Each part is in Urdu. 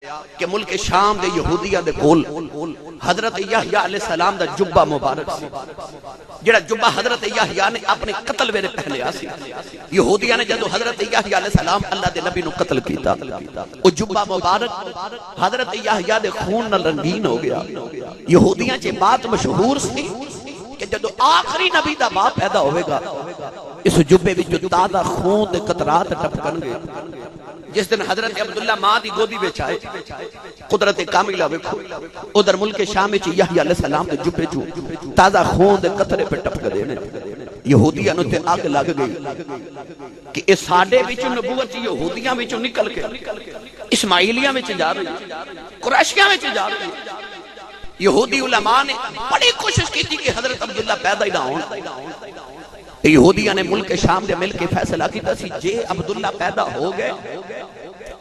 کہ ملک شام دے یہودیہ دے کول حضرت یحییٰ علیہ السلام دا جبہ مبارک سی، جڑا جبہ حضرت یحییٰ نے اپنے قتل ویرے پہنیا سی۔ یہودیہ نے جدو حضرت یحییٰ علیہ السلام اللہ دے نبی نو قتل کیتا، وہ جبہ مبارک حضرت یحییٰ دے خون نال رنگین ہو گیا۔ یہودیاں چے بات مشہور سی کہ جدو آخری نبی دا باپ پیدا ہوئے گا، اس جبے بھی جو تازہ خون دے قطرات ٹپکن گے۔ جس دن حضرت عبداللہ ماں دی گودی بچ آئے، قدرت کاملہ ویکھو، ادھر ملک شام وچ یحییٰ علیہ السلام دے جبے چوں تازہ خون دے قطرے پہ ٹپک دے نے۔ یہودیاں نو تے آگ لگ گئی کہ اس ساڈے وچوں نبوت یہودیاں وچوں نکل کے اسماعیلیاں وچ جا رہی، قریشیاں وچ جا رہی۔ یہودی علماء نے بڑی کوشش کی تھی کہ حضرت عبداللہ پیدا ہی نہ ہون۔ یہودیاں نے ملک شام دے مل کے فیصلہ کیتا سی جے عبداللہ پیدا ہو گئے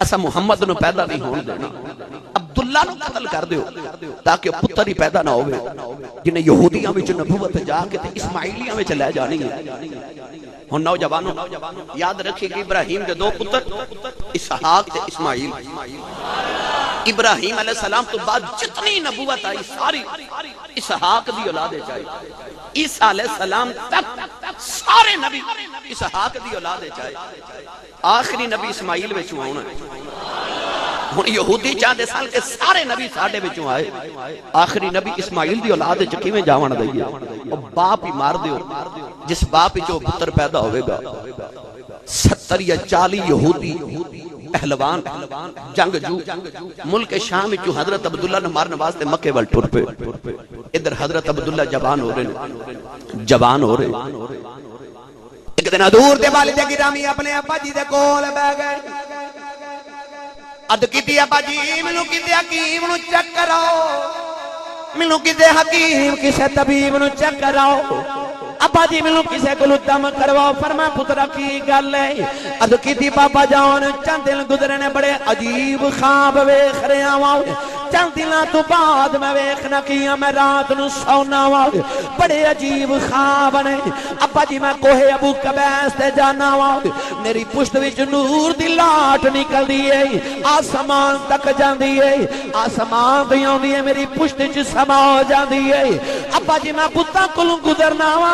اسا محمد نو پیدا نہیں ہون دینا، عبداللہ نو قتل کر دیو تاکہ پتر ہی پیدا نہ ہوئے جنہیں یہودیاں وچ نبوت جا کے تے اسماعیلیاں وچ لے جانی ہے۔ ہن نوجوانوں یاد رکھے کہ ابراہیم دے دو پتر اسحاق تے اسماعیل۔ ابراہیم علیہ السلام تو بعد جتنی نبوت آئی ساری اسحاق دی اولاد چاہیے۔ عیسیٰ علیہ السلام تک سارے نبی اسحاق دی اولاد چاہیے، آخری نبی اسماعیل وچوں آنا ہے۔ ہن یہودی چاہتے سال کے سارے نبی ساڈے وچوں آئے، آخری نبی اسماعیل دی اولاد وچ کیویں جاون دئیے؟ او باپ ہی مار دیو، جس باپ وچوں پتر پیدا ہوئے گا 70 یا 40 یہودی پہلوان جنگجو ملک شام وچوں حضرت عبداللہ نے مارن واسطے مکے ول ٹر پے۔ ادھر حضرت عبداللہ جوان ہو رہے، جوان ہو رہے۔ ایک دن حضور دے والد گرامی اپنے ابا جی دے کول بیٹھ گئے، عرض کیتی ابا جی مینوں کتے حکیم نو چکر آؤ، مینوں کتے حکیم کسے طبیب نو چکر آؤ، ابا جی مینوں کسے کولوں دم کرواؤ۔ فرمایا پترا کی گل ہے؟ عرض کیتی بابا جان چند دن گزرے نے بڑے عجیب خواب ویکھ رہا وا، چند دنوں تو بعد میں ویکھنا کیا میں رات نو سونا وا، بڑے عجیب خواب نے۔ ابا جی میں کوہ ابو قبیس تے جانا وا، میری پشت وچ نور دی لاٹ نکلدی ہے، آسمان تک جاندی ہے، آسمان تے آندی ہے میری پشت وچ سما جاندی ہے۔ ابا جی میں پتاں کولوں گزرنا وا،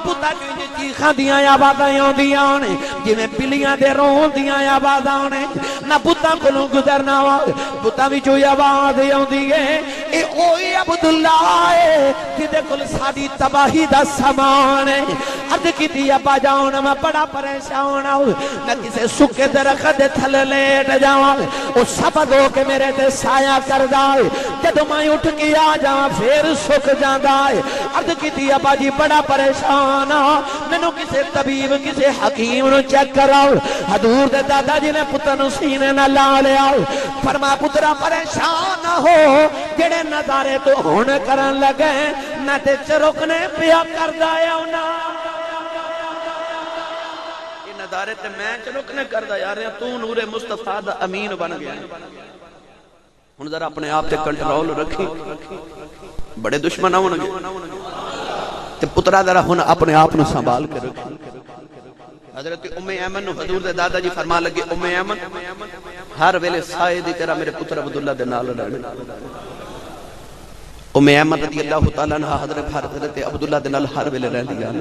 پتاں دی چیخاں دیاں آوازاں آندیاں نے جویں بلیاں دے رون دیاں آوازاں نے، میں پتاں کولوں گزرنا وا، پتاں وچوں آواز آندی ہے اے اوہی عبداللہ ہے جدے کول ساڈی تباہی دا سامان ہے۔ عرض کیتی ابا جان میں بڑا پریشان ہوں، میں کسے سکے درخت دے تھلے لیٹ جاواں، او سبز ہو کے میرے تے سایہ کردا ہے، جدوں میں اٹھ کے آ جاواں پھر سک جاندا ہے۔ عرض کیتی ابا جی بڑا پریشان ہاں، مینوں کسے طبیب کسے حکیم نو چیک کراؤ۔ حضور دے دادا جی نے پتر نو سینے نال لا لیا، فرمایا پترا پریشان نہ ہو، جڑے نظارے تو ہون کرن لگے میں تے چرکنے پیا کردا ہونا، یہ نظارے تے میں چرکنے کردا یار تو نور مصطفیٰ دا امین بن گیا۔ ہن ذرا اپنے آپ تے کنٹرول رکھی، بڑے دشمن ہون گے تے پترا ذرا ہن اپنے آپ نو سنبھال کے رکھی۔ حضرت ام ایمن نو حضور دے دادا جی فرما لگے ام ایمن ہر ویلے سائے دی طرح میرے پتر عبداللہ دے نال رہنا۔ ام ایمن رضی اللہ تعالیٰ عنہ حضرت عبداللہ دے نال ہر ویلے رہندی آن،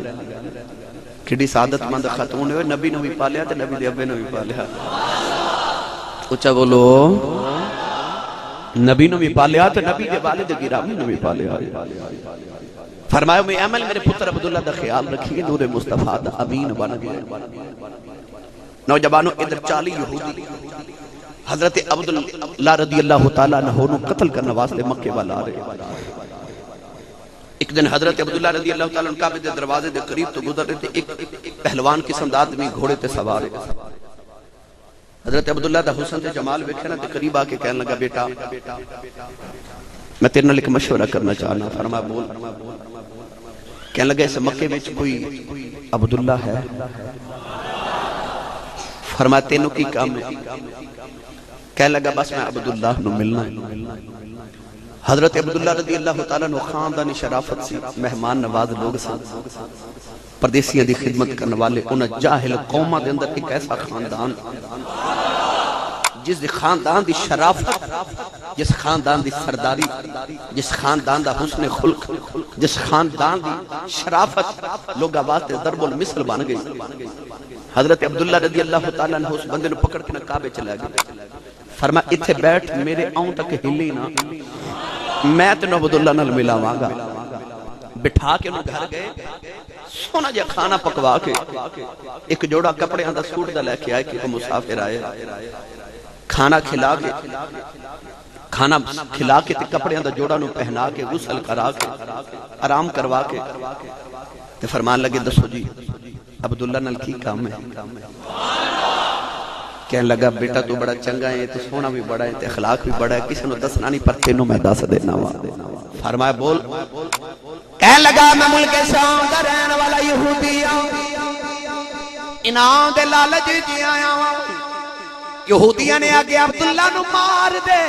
کھڑی سعادت مند خاتون ہوئے، نبی نو بھی پالیا تے نبی دے ابے نو بھی پالیا۔ اچھا بولو، نبی نو بھی پالیا تے نبی دے والد گرامی نو بھی پالیا۔ فرمایا میں عمل میرے پتر عبداللہ دا خیال رکھیے، نور مصطفیٰ دا امین بن گیا۔ نوجوانوں ادھر 40 یہودی حضرت عبداللہ رضی اللہ تعالیٰ عنہ نو قتل کرنے واسطے مکے والا آ رہے۔ ایک دن حضرت عبداللہ رضی اللہ تعالیٰ عنہ کعبے دے دروازے دے قریب تو گزر رہے تھے، ایک پہلوان قسم دا آدمی گھوڑے تے سوار ہے۔ حضرت عبداللہ دا حسن تے جمال ویکھے نا تے قریب آ کے کہنے لگا بیٹا میں تیرے نال ایک مشورہ کرنا چاہنا۔ فرمایا بول۔ کہنے لگا اس مکے وچ کوئی عبداللہ ہے؟ فرمایا تینوں کی کام ہے؟ کہنے لگا بس میں عبداللہ نو ملنا ہے۔ حضرت عبداللہ رضی اللہ تعالیٰ نو خاندانی شرافت سی، مہمان نواز لوگ سن، پردیسیاں دی خدمت کرنے والے، انہاں جاہل قوماں دے اندر ایک ایسا خاندان جس خاندان دی شرافت، جس خاندان دی سرداری، جس خاندان دا حسن خلق، جس خاندان دی شرافت لوگ واسطے ضرب المثل بن گئی۔ حضرت عبداللہ رضی اللہ تعالیٰ عنہ اس بندے نے پکڑ کے کعبے چلا گیا، فرمایا اتھے بیٹھ، میرے آؤں تک ہلی نہ، میں تینوں عبداللہ نال ملاواں گا۔ بٹھا کے انہوں گھر گئے، سونا جا کھانا پکوا کے ایک جوڑا کپڑے اندر سوٹ دا لے کے آئے کہ وہ مسافر آئے، کھانا کھلا کے تے کپڑے اندر جوڑا نو پہنا کے غسل کرا کے آرام کروا کے تے فرمان لگے دسو جی عبداللہ نال کی کام ہے؟ کہنے لگا بیٹا تو بڑا چنگا ہے، تو سونا بھی بڑا ہے، تے اخلاق بھی بڑا ہے، کسی نو دسنا نہیں پر تینوں میں دس دینا ہوا۔ فرمایا بول۔ کہنے لگا میں ملک شام دا رہن والا یہودی ہوں، انعام دے لالچ جی آیا ہوں۔ یہودیاں نے آگے عبداللہ نو مار دے،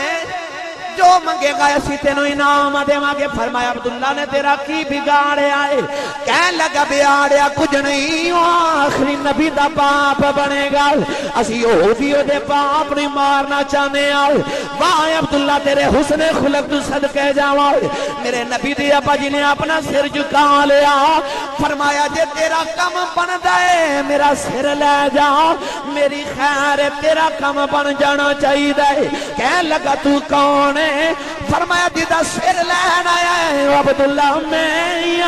جو منگے گا اسی تینوں انعام دے مانگے۔ فرمایا عبداللہ نے تیرا کی بگاڑے آئے؟ کہنے لگا بیاڑیا کچھ نہیں، آخری نبی دا باپ بنے گا، اسی یہودیوں دے باپ نہیں مارنا چاہنے آئے۔ واہ عبداللہ تیرے حسن خلق تو صدقے جاؤ، میرے نبی دی ابا جی نے اپنا سر جھکا لیا، فرمایا جے تیرا کم بن دے میرا سر لے جا، میری خیر تیرا کم بن جانا چاہیے دے۔ کہنے لگا تو کون ہے؟ فرمایا جیدہ سر لین آیا ہے عبداللہ میں،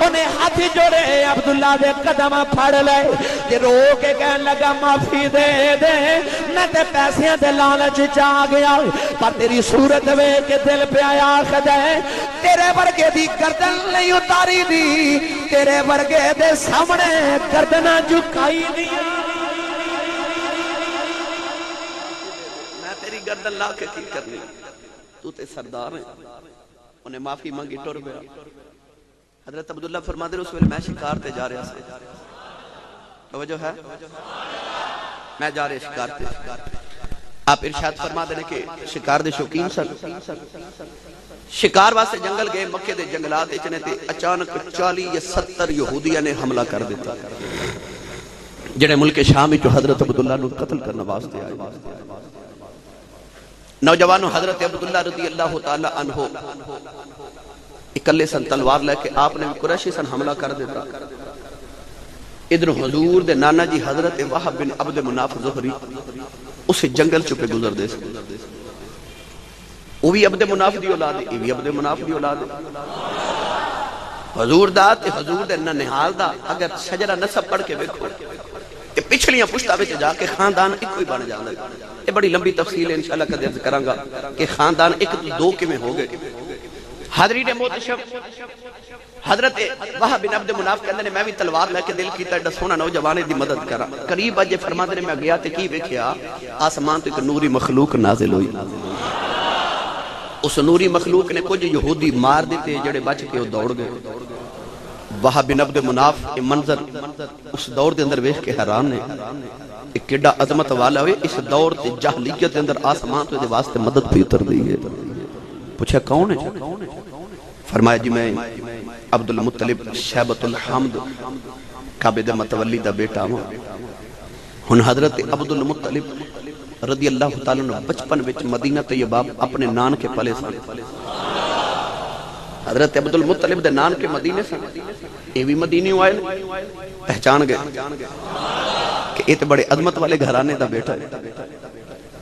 انہیں ہاتھ جوڑے عبداللہ دے قدم پھڑ لے، یہ رو کے کہنے لگا معافی دے دے، میں تے پیسے دے لالچ چاہ گیا، پر تیری صورت وے کے دل پہ آیا خدے، تیرے ورگے دی گردن نہیں اتاری دی، تیرے ورگے دے سامنے گردن جھکائی دیا، گردن لا کے کی کرنی، تو تے سردار ہیں۔ انہیں معافی مانگی ٹور گیا۔ حضرت عبداللہ فرما دے اس ویلے میں شکار تے جا رہا سے، توجہ ہے، میں جا رہے شکار تے، آپ ارشاد فرما دے کہ شکار دے شوقین سن، شکار واسطے جنگل گئے، مکے دے جنگلات اچنے تے اچانک 40 یا 70 یہودیہ نے حملہ کر دیتا، جنہیں ملک شام جو حضرت عبداللہ نے قتل کرنا واسطے آئے۔ نوجوانوں حضرت عبداللہ رضی اللہ تعالیٰ عنہ اکلے سن تلوار لے کے آپ نے قریشی سن حملہ کر دیتا، ادھر حضور دے نانا جی حضرت وہب بن عبد مناف زہری اسے جنگل چپے گزر دے سن، وہ بھی عبد مناف دی اولاد ہے، یہ بھی عبد مناف دی اولاد ہے، حضور دا تے حضور دے ننہال دا اگر شجرہ نسب پڑھ کے بیکھو کہ پچھلیاں پشتہ بچ جا کے خاندان ایک کوئی بن جاندہ ہے۔ یہ بڑی لمبی تفصیل ہے انشاءاللہ کا درد کروں گا کہ خاندان ایک دو کے میں ہو گئے۔ حاضرین محتشم حضرت وہب بن عبد مناف کہندے نے میں بھی تلوار لے کے دل کیتا ایڈا سونا نوجوانے دی مدد کرا، قریب اجے فرماندے نے میں گیا تے کی ویکھیا آسمان تو ایک نوری مخلوق نازل ہوئی، اس نوری مخلوق نے کچھ یہودی مار دیتے جڑے بچ کے وہ دوڑ گئے۔ وہب بن عبد مناف یہ منظر اس دور دے اندر ویکھ کے حیران نے، ایک کیڑا عظمت والا ہوئے، اس دور تے جاہلیت دے اندر آسمان تو دے واسطے مدد بھی اتر دی ہے۔ پوچھا کون ہے؟ فرمایا جی میں عبد المطلب شیبۃ الحمد کعبے دے متولی دا بیٹا ہوں۔ ہن حضرت عبد المطلب رضی اللہ تعالیٰ نے بچپن وچ مدینہ طیبہ اپنے نان کے پلے سن، حضرت عبد المطلب دے نان کے مدینے سن، یہ بھی مدینی ہوئے پہچان گئے کہ یہ تو بڑے عظمت والے گھرانے دا بیٹا ہے۔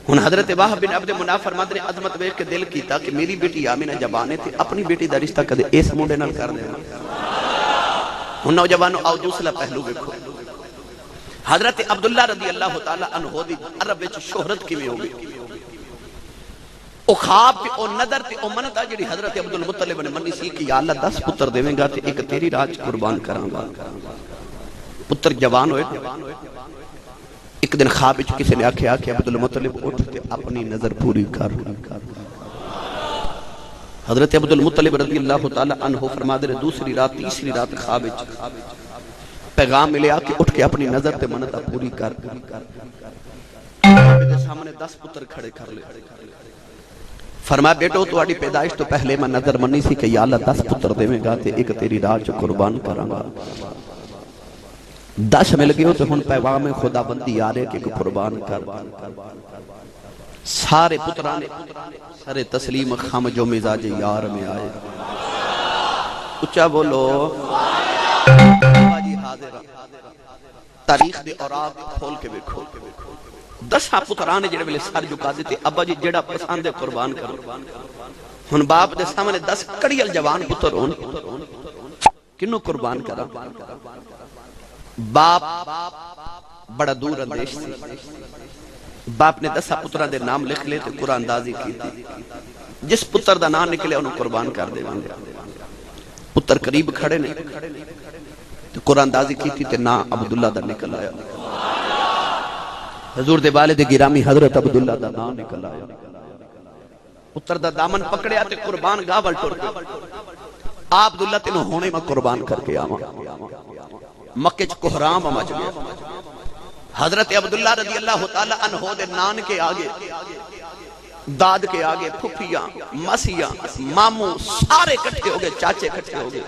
ہن حضرت وہب بن عبد مناف فرماتے نے عظمت ویکھ کے دل کیتا کہ میری بیٹی آمینہ جبانے تھی، اپنی بیٹی دا رشتہ کدے اس منڈے نال کر دینا۔ ہن نوجوانوں آؤ دوسرا پہلو دیکھو، حضرت عبداللہ رضی اللہ تعالیٰ عنہ دی عرب وچ شہرت کیویں ہو گئی، او خواب تے او نظر تے او منت جڑی حضرت عبد المطلب نے منی سی کہ یا اللہ 10 پتر دیویں گا تے ایک تیری راہ قربان کراں گا۔ پتر جوان ہوئے، ایک دن خواب وچ کسی نے آکھیا کہ عبد المطلب اٹھ تے اپنی نظر پوری کر۔ حضرت عبد المطلب رضی اللہ تعالی عنہ فرما دے دوسری رات تیسری رات خواب وچ پیغام ملیا کہ اٹھ کے اپنی نظر تے منت پوری کر۔ میرے سامنے 10 پتر کھڑے کر لے، فرمایا بیٹو تہاڈی پیدائش تو پہلے میں نظر منی سی کہ یا اللہ 10 پتر دیویں گا تے ایک تیری راہ چ قربان کراں گا۔ 10 مل گئے تو ہن پیغام خدا بندی آ رہے کہ قربان کر سارے پتران سارے تسلیم خم جو مزاج یار میں آئے اچھا بولو جی حاضر تاریخ دے اوراق کھول کے بیکھو 10 پتران جڑے ویلے سر جھکا دیتے ابا جی جڑا پسند ہے قربان کرو ہن باپ دے سامنے 10 کڑیل جوان پتر ہون کنوں قربان کرا باپ بڑا دور اندیش سی باپ نے 10 پتران دے نام لکھ لے تے قرآن اندازی کی تھی جس پتر دا نام نکلے انہوں قربان کر دے وانگے پتر قریب کھڑے نہیں تے قرآن اندازی کی تھی تے نام عبداللہ دا نکل آیا حضور دے والد گرامی حضرت عبداللہ دا نام نکل آیا پتر دا دامن پکڑے آتے قربان گاول ٹور کے آپ عبداللہ تینوں ہونے میں قربان کر کے آواں مکہ چ کوہرام مچ گیا حضرت عبداللہ رضی اللہ تعالی عنہ دے نان کے آگے داد کے آگے پھپھیاں مسیاں ماموں سارے کٹھے ہو گئے چاچے کٹھے ہو گئے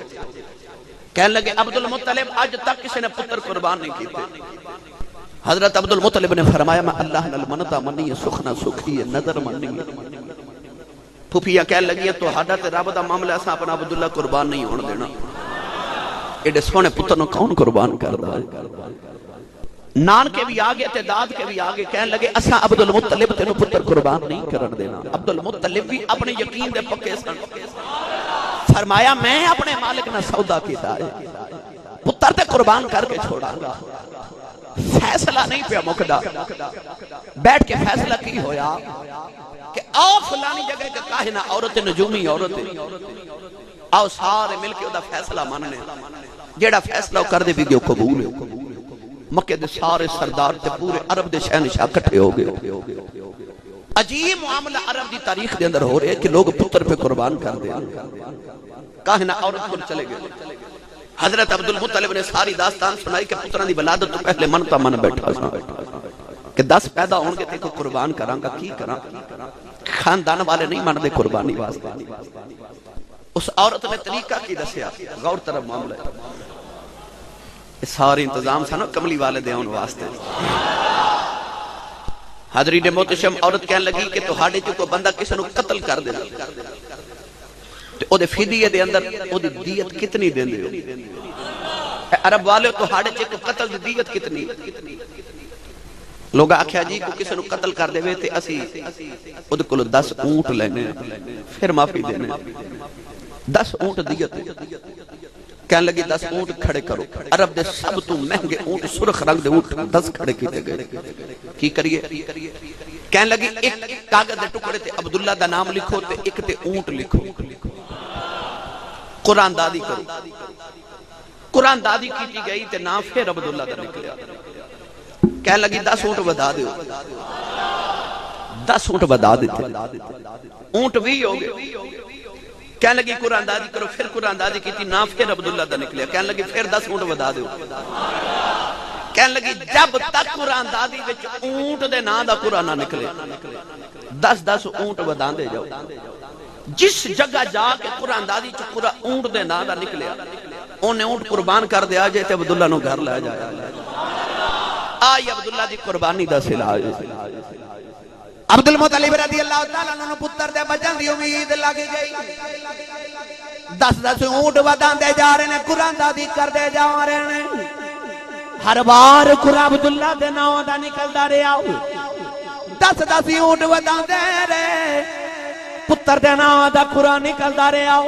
کہنے لگے عبدالمطلب آج تک کسی نے پتر قربان نہیں کیتے حضرت عبدالمطلب نے فرمایا میں اللہ نل منتا منی ہے سخنا سکھی ہے نظر منی ہے پھپھیاں کہنے لگی ہے تو حضرت رب دا معاملہ ایسا اپنا عبداللہ قربان نہیں ہونے دینا ایڈے سونے پتر نو کون قربان کر دا ہے نان کے بھی آگے تے داد کے بھی آگے کہنے لگے اسا عبدالمطلب تینو پتر قربان نہیں کرن دینا عبدالمطلب بھی اپنے یقین دے پکے سن فرمایا میں اپنے مالک نہ سودا کیتا ہے پتر تے قربان کر کے چھوڑا گا فیصلہ نہیں پیا مکدا بیٹھ کے فیصلہ کی ہویا کہ آؤ فلانی جگہ کے کاہنہ عورت نجومی عورت آؤ سارے مل کے دا فیصلہ ماننے جیڑا فیصلہ کر دے بھی گئے قبول ہے مکہ دے سارے سردار تے پورے عرب دے شہنشاہ کٹھے ہو گئے عجیب معاملہ عرب دی تاریخ دے اندر ہو رہے کہ لوگ پتر پہ قربان کر دے کاہنہ عورت پر چلے گئے حضرت عبدالمطلب نے ساری داستان سنائی کہ پتران دی ولادت تو پہلے منتا من بیٹھا سنا کہ 10 پیدا ہونگے تے کو قربان کران کا کی کران خاندان والے نہیں مان دے قربانی واسطے اس عورت نے طریقہ کی دسیا غور طرف معاملہ ہے سارے انتظام سا نا کملی والے دے ان واسطے حضرین محتشم عورت کہنے لگی کہ تو ہاڑے چکو بندہ کسی نو قتل کر دینا او دے فیدیے دے اندر او دی دیت کتنی دیں دے عرب والے تو ہاڑے چکو قتل دی دیت کتنی لوگ آکھیا جی کو کسی نو قتل کر دے تے اسی او دے کلو 10 اونٹ لینے پھر معافی دینے 10 اونٹ دیت کہنے لگی 10 اونٹ کھڑے کرو عرب دے سب تو مہنگے اونٹ سرخ رنگ دے اونٹ 10 کھڑے کیتے گئے کی کریے کہنے لگی ایک کاغذ دے ٹکڑے تے عبداللہ دا نام لکھو تے ایک تے اونٹ لکھو قرآن دادی کرو قرآن دادی کی گئی تے نام پھر عبداللہ دا نکلیا کہنے لگی 10 اونٹ بدا دیو 10 اونٹ بدا دیتے اونٹ بھی ہو گئے کہنے لگی قرآن دادی کرو پھر قرآن دادی کی تھی نام پھر عبداللہ دا نکلیا کہنے لگی پھر 10 اونٹ بدا دیو کہنے لگی جب تک قرآن دادی وچ اونٹ دے نا دا قرآن نہ نکلے 10 اونٹ بدان دے جاؤ جس جگہ جا کے قرآن دادی چ قرآن اونٹ دے نا دا نکلیا انہیں اونٹ قربان کر دے آجے تے عبداللہ نو گھر لے جایا آئی عبداللہ دی قربانی دا سلاج عبدالمطلب رضی اللہ تعالیٰ انہوں پتر دے بچن دی امید لگی گئی 10 اونٹ بدان دے جا رہے ہیں قرآن دادی کر دے جا رہے ہیں ہر بار قرآن عبداللہ دے ناؤ دا نکل دا رہے آؤ 10 اونٹ بدان دے رہے پتر دے ناؤ دا قرآن نکل دا رہے آؤ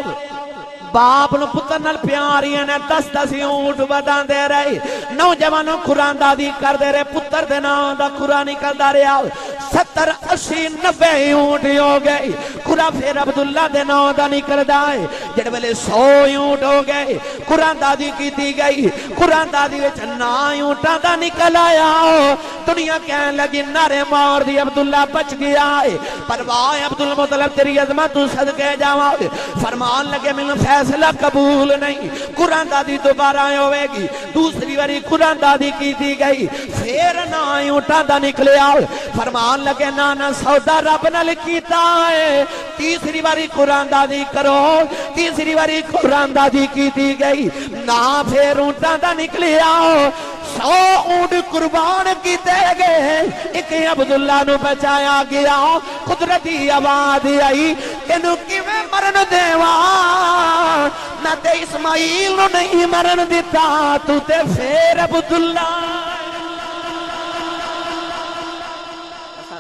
باپ نو پتر نال پیاری نے 10 اونٹ بدان دے رہے نوجوانوں قرآن دادی کر دے رہے پتر دے ناؤ دا قرآن نکل دا رہے آؤ 70 80 90 اونٹ ہو گئے قرآن پھر عبداللہ دے ناؤ دا نکل دائے جڑ ویلے 100 اونٹ ہو گئے قرآن دادی کی دی گئی قرآن دادی وچ 9 اونٹاں دا نکل آیا دنیا کہنے لگی نعرے مار دی عبداللہ بچ گیا ہے پرواہ عبدالمطلب تیری عظمت تو صدقے جاواں فرمان لگے میں فیصلہ قبول نہیں قرآن دادی دوبارہ ہوئے گی دوسری باری قرآن دادی کی دی گئی پھر 9 اونٹاں دا نکلے آؤ فرمان لگے نانا سودا رب نال کیتا ہے تیسری باری قرآن دادی کرو تیسری باری قرآن دادی کی دی گئی نا پھر اونٹاں دا نکلے آؤ 100 اونٹ قربان کیتے گئے، ایک عبداللہ نو بچایا گیا، قدرتی آواز آئی اینو کیویں مرن دیواں، میں تے اسماعیل نو نہیں مرن دیتا، تو تے پھر عبداللہ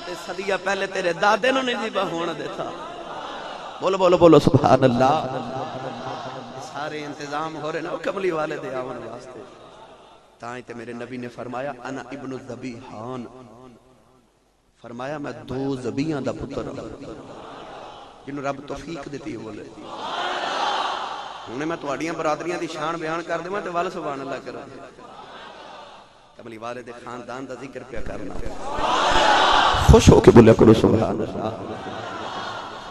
تے صدیہ پہلے تیرے دادے نو نہیں ذبح ہونا دیتا۔ بولو بولو بولو سبحان اللہ۔ سارے انتظام ہو رہے نا کملی والے دے آون واسطے، تائیں تے میرے نبی نے فرمایا انا ابن الذبیحان، فرمایا میں 2 ذبیحاں دا پتر ہوں، جنہوں رب توفیق دیتی بولے۔ انہیں میں تواڈیاں برادریاں دی شان بیان کر دیواں تے وال سبحان اللہ کرا، کملی والے دے خاندان دا ذکر پیا کرنا، خوش ہو کے بولے کرو سبحان اللہ۔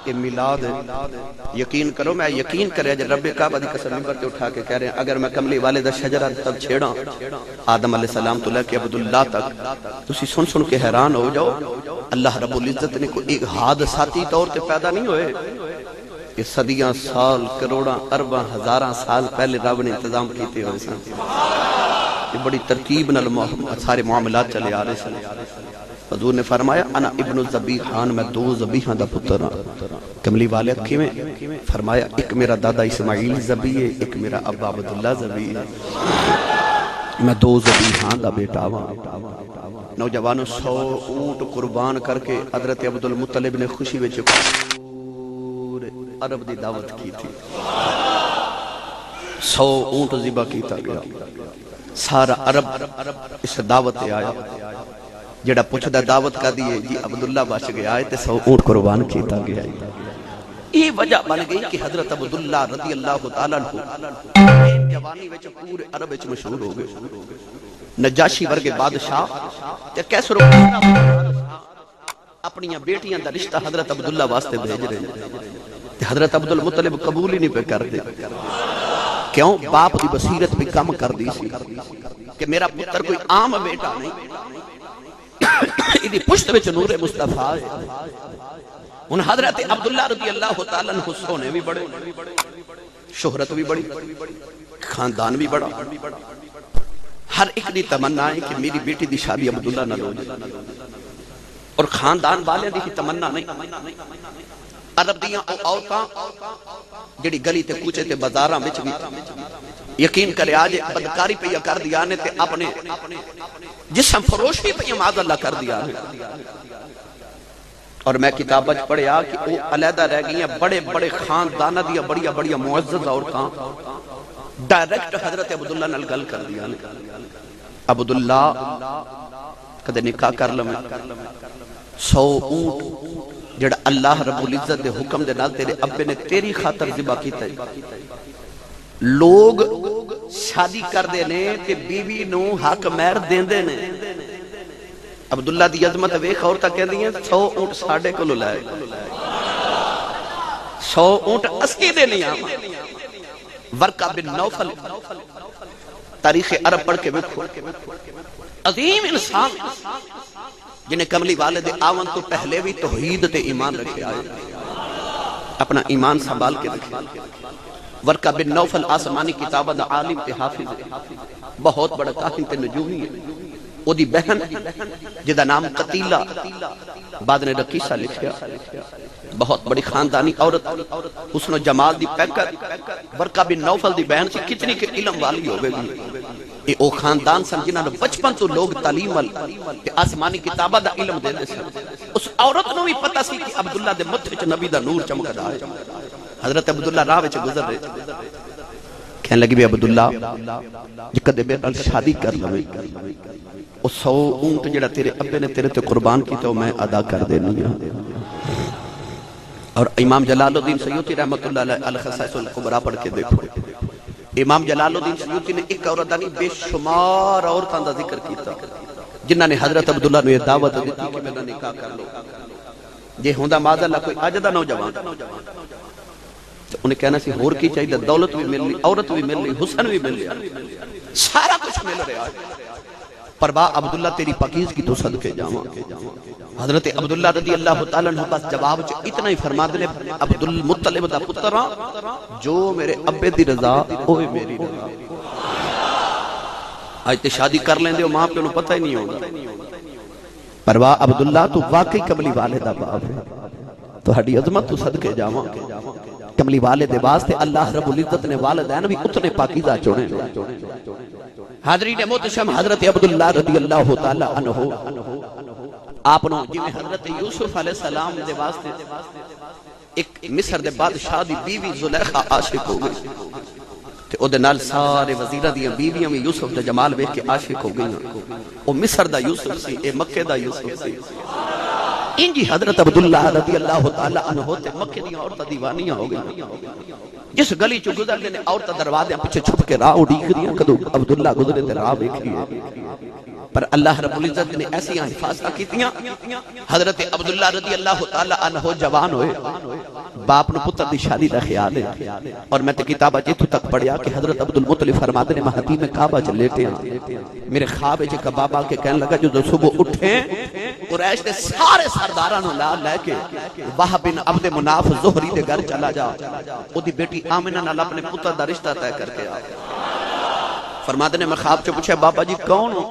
کہ میلاد یقین کرو، میں یقین کرے جب رب کعبہ دی قسم ممبر تے اٹھا کے کہہ رہے ہیں اگر میں کملی والے دا شجرہ تب چھیڑا آدم علیہ السلام تو لے کے عبداللہ تک، تسی سن کے حیران ہو جاؤ اللہ رب العزت نے کوئی ایک حادثاتی طور تے پیدا نہیں ہوئے، کہ صدیاں سال کروڑاں ارباں ہزاراں سال پہلے رب نے انتظام کیتے ہوئے سن، یہ بڑی ترتیب نال سارے معاملات چلے آ رہے سن۔ حضور نے فرمایا انا ابن الذبیحان، میں 2 ذبیحاں دا پتر ہاں۔ کملی والے اکھی میں فرمایا ایک میرا دادا اسماعیل ذبیح ہے، ایک میرا ابا عبداللہ ذبیح ہے، میں 2 ذبیحاں دا بیٹا ہاں۔ نوجوانوں 100 اونٹ قربان کر کے حضرت عبدالمطلب نے خوشی وچ پورے عرب دی دعوت کی تھی، 100 اونٹ ذبح کیتا گیا، سارا عرب اس دعوت تے آیا، جڑا پوچھدا دعوت کا دیئے جی عبداللہ بچ گیا ہے تے 100 اونٹ قربان کیتا گیا ہے۔ یہ وجہ بن گئی کہ حضرت عبداللہ رضی اللہ تعالیٰ عنہ جوانی وچ پورے عرب وچ مشہور ہو گئے، نجاشی ورگے بادشاہ تے کیسر اپنی بیٹیاں دا رشتہ حضرت عبداللہ واسطے بھیج رہے ہیں، تے حضرت عبدالمطلب قبول ہی نہیں پہ کر دے، کیوں؟ باپ دی بصیرت بھی کم کر دی سی کہ میرا پتر کوئی عام بیٹا نہیں، ادھی پشت وچ نور مصطفیٰ ہے۔ ان حضرت عبداللہ رضی اللہ تعالیٰ عنہ سونے بھی بڑے، شہرت بھی بڑی، خاندان بھی بڑا، ہر ایک دی تمنا ہے کہ میری بیٹی دی شادی عبداللہ نہ ہو جائے، اور خاندان والے دی تمنا نہیں۔ عرب دیاں او عورتاں جڑی گلی تے کوچے تے بازاراں وچ بھی یقین کرے آج بدکاری پہ کر دیا نے تے اپنے جسم فروشی پہ معاذ اللہ کر دیا ہے۔ اور میں کتابت پڑھیا کہ وہ علیحدہ رہ گئی ہیں بڑے بڑے خاندانہ دیا بڑیا بڑیا معزز عورتاں ڈائریکٹ حضرت عبداللہ نال گل کر دیا نے، عبداللہ کدے نکاح کر لمیں، 100 اونٹ جڑا اللہ رب العزت دے حکم دے نال تیرے ابے نے تیری خاطر ذبح کیتا ہے۔ لوگ شادی کر دے نے تے بیوی نو حق مہر دیندے نے، عبداللہ دی عظمت ویکھ عورتاں کہندی ہیں 100 اونٹ ساڈے کولوں لائے، 100 اونٹ اسکی دے نہیں آواں۔ ورقہ بن نوفل تاریخ عرب پڑھ کے ویکھو، عظیم انسان جنہیں کملی والد آون تو پہلے بھی توحید تے ایمان رکھے آئے، اپنا ایمان سنبھال کے رکھے۔ ورقہ بن نوفل آسمانی کتابہ دا عالم تے حافظ، بہت بڑا کاہن تے نجومی ہے، او دی بہن جدا نام قتیلہ بعد نے رقیصہ لکھیا، بہت بڑی خاندانی عورت، حسن و جمال دی پیکر، ورقہ بن نوفل دی بہن سی کتنی کے علم والی ہوئے گی، اے او خاندان سن جنہاں نے بچپن تو لوگ تعلیم تے آسمانی کتابہ دا علم دے دے سن۔ اس عورت نو بھی پتہ سی کہ عبداللہ دے متھے وچ نبی دا نور چمکدا ہے۔ حضرت عبداللہ راہ وچ گزر رہے کہنے لگی بھی عبداللہ جے کدے میرے نال شادی کر لویں، او 100 اونٹ جڑا تیرے ابے نے تیرے تے قربان کیتا او میں ادا کر دینی ہاں۔ اور امام جلال الدین سیوطی رحمت اللہ علیہ الخصائص الکبریٰ پڑھ کے دیکھو، امام جلال الدین سیوطی نے ایک عورت نہیں بے شمار عورتاں دا ذکر کیتا جنہاں نے حضرت عبداللہ نے دعوت دیتی کہ میرا نکاح کر لو، جے ہوندا معاذ اللہ کوئی اج دا نوجوان تو انہیں کہنا سی ہور کی چاہیے، دولت بھی مل لی، عورت بھی مل لی، حسن بھی مل لیا، سارا کچھ مل رہا ہے، پر با عبداللہ تیری پاکیز کی تو صدقے جاواں۔ حضرت عبداللہ رضی اللہ تعالیٰ عنہ پاس جواب اتنا ہی فرما دے عبدالمطلب دا پتراں جو میرے ابے دی رضا اوہ میری رضا، آج تے شادی کر لیں دے ماں پہ انہوں پتہ ہی نہیں ہوگا. پر واہ عبداللہ تو واقعی کملی والدہ باپ ہے. تو ہڈی عظمت تو صدقے جاواں. کملی والد واسطے اللہ رب العزت نے والدین بھی اتنے پاکیزہ چونے. حاضرین محتشم حضرت عبداللہ رضی اللہ تعالی عنہ آپ نے جنہیں حضرت یوسف علیہ السلام دے واسطے ایک مصر دے بادشاہ دی بیوی زلیخا عاشق ہو گئی تے او دے نال سارے وزیرہ دیاں بیویاں بھی یوسف دے جمال ویکھ کے عاشق ہو گئی. او مصر دا یوسف سی، اے مکے دا یوسف سی. انجی حضرت عبداللہ رضی اللہ تعالی عنہ تے مکے دی عورتاں دیوانیاں ہو گئی. جس گلی چ گزر دے نے عورتاں دروازے پیچھے چھپ کے راہ اڈیکھ دیاں کدو عبداللہ گزرے تے راہ ویکھی. پر اللہ رب العزت نے ایسی حفاظت کیتیاں. حضرت عبداللہ رضی اللہ تعالی عنہ جوان ہوئے، باپ نے پتر دی شادی دا خیال ہے. اور میں تے کتابہ جیتو تک پڑھیا کہ حضرت عبدالمطلب فرماتے نے مہدی میں کعبہ چ لیٹے ہیں. میرے خواب ہے کہ بابا کے کہنے لگا جو صبح اٹھیں قریش دے سارے سرداراں نوں لے کے وہب بن عبد مناف زہری دے گھر چلا جا، او دی بیٹی آمنہ نال اپنے پتر دا رشتہ طے کر کے آ. فرماتے نے میں خواب سے پوچھا بابا جی کون ہو؟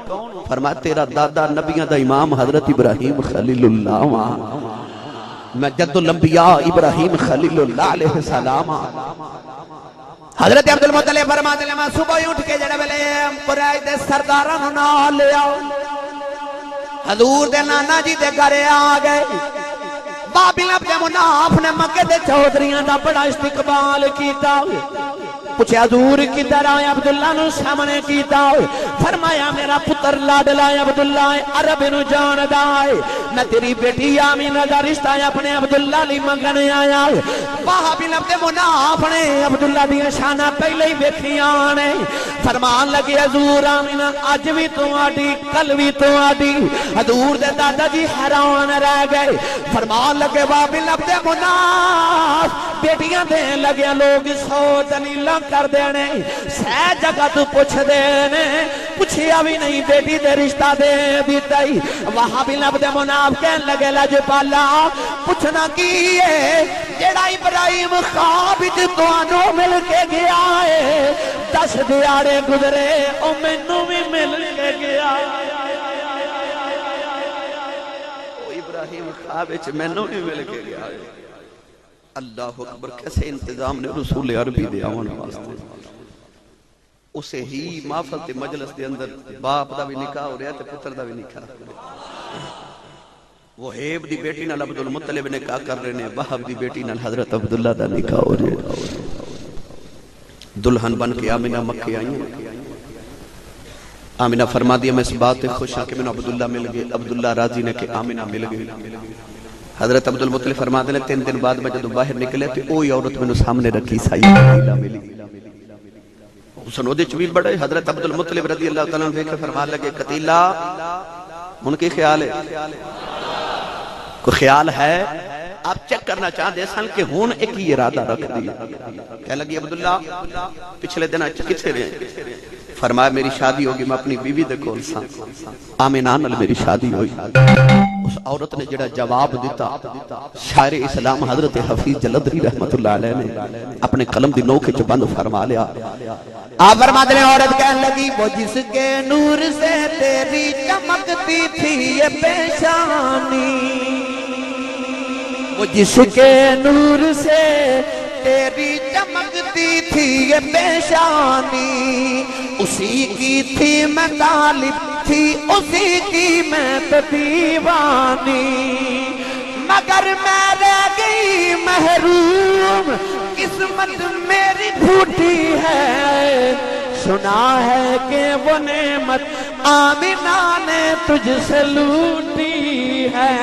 فرمایا تیرا دادا نبیوں دا امام حضرت ابراہیم خلیل اللہ وہاں، میں جد الانبیاء ابراہیم خلیل اللہ علیہ السلام. حضرت عبدالمطلب فرماتے نے میں صبح اٹھ کے جڑے ویلے قریش دے سرداراں نوں نال لے آؤ، حضور دے نانا جی دے گھر آ گئے. بابل عبد مناف نے مکے دے چودھریاں دا بڑا استقبال کیتا. پوچھے حضور کدھر آئے؟ عبداللہ نو سامنے کیتا. فرمایا میرا پتر لاڈلا عبداللہ عرب نو جاندا ہے، میں تیری بیٹی آمینہ دا رشتہ اپنے عبداللہ لی منگنے آیا. وہب بن عبد مناف نے عبداللہ دی شانہ پہلے ہی ویکھیاں نے. فرمان لگے حضور آمینہ اج بھی تو آڈی کل بھی تو آڈی. حضور دے دادا جی حیران رہ گئے. فرمان لگے وہب بن عبد مناف بیٹیاں دے لگے لوگ سو دلیلاں کر دینے، سہ جگہ تو پوچھ دینے، پوچھیا بھی نہیں بیٹی دے رشتہ دے دیتا ہی. وہاں بھی عبد مناف کہنے لگے لجپالا پوچھنا کی ہے جیڑا ابراہیم خواب تو آنو مل کے گیا ہے 10 دیاڑے گزرے او مینوں بھی مل کے گیا. ابراہیم خواب مینوں بھی مل کے گیا. اللہ اکبر، کیسے انتظام نے رسول عربی دے آون واسطے. اسے ہی محفل مجلس دے اندر باپ دا بھی نکاح ہو رہا تے پتر دا بھی نکاح. وہ ہیب دی بیٹی نال عبدالمطلب نکاح کر رہے نے، وہب دی بیٹی نال حضرت عبداللہ دا نکاح ہو رہا. دلہن بن کے آمینہ مکے آئی ہیں. آمینہ فرما دیا میں اس بات خوش ہوں کہ میں عبداللہ مل گئے. عبداللہ راضی نے کہ آمینہ مل گئی. حضرت عبدالمطلب فرماتے ہیں 3 دن بعد میں جب باہر نکلے تو اوہی عورت میں نے سامنے رکھی سائی قتیلہ ملی. حسن او دے چویل بڑھے. حضرت عبدالمطلب رضی اللہ تعالیٰ عنہ فرمان لگے قتیلہ ان کی خیال ہے کوئی خیال ہے آپ چیک کرنا چاہ دے سن کہ ہون ایک ہی ارادہ رکھ دیا. کہہ لگی عبداللہ پچھلے دن کتھے رہے؟ فرمایا میری شادی ہوگی میں اپنی بیوی دے کول ساں، آمینہ نال میری شادی ہوئی. اس عورت نے جڑا جواب دیتا شاعر اسلام حضرت حفیظ جلندری رحمت اللہ علیہ نے اپنے قلم دی نوک وچ بند فرما لیا. آپ فرماتے ہیں عورت کہنے لگی وہ جس کے نور سے تیری چمکتی تھی یہ پیشانی، وہ جس کے نور سے تیری چمکتی تھی یہ پیشانی، اسی کی تھی میں طالب تھی اسی کی میں دیوانی، مگر میں رہ گئی محروم قسمت میری پھوٹی ہے، سنا ہے کہ وہ نعمت آمینہ نے تجھ سے لوٹی ہے.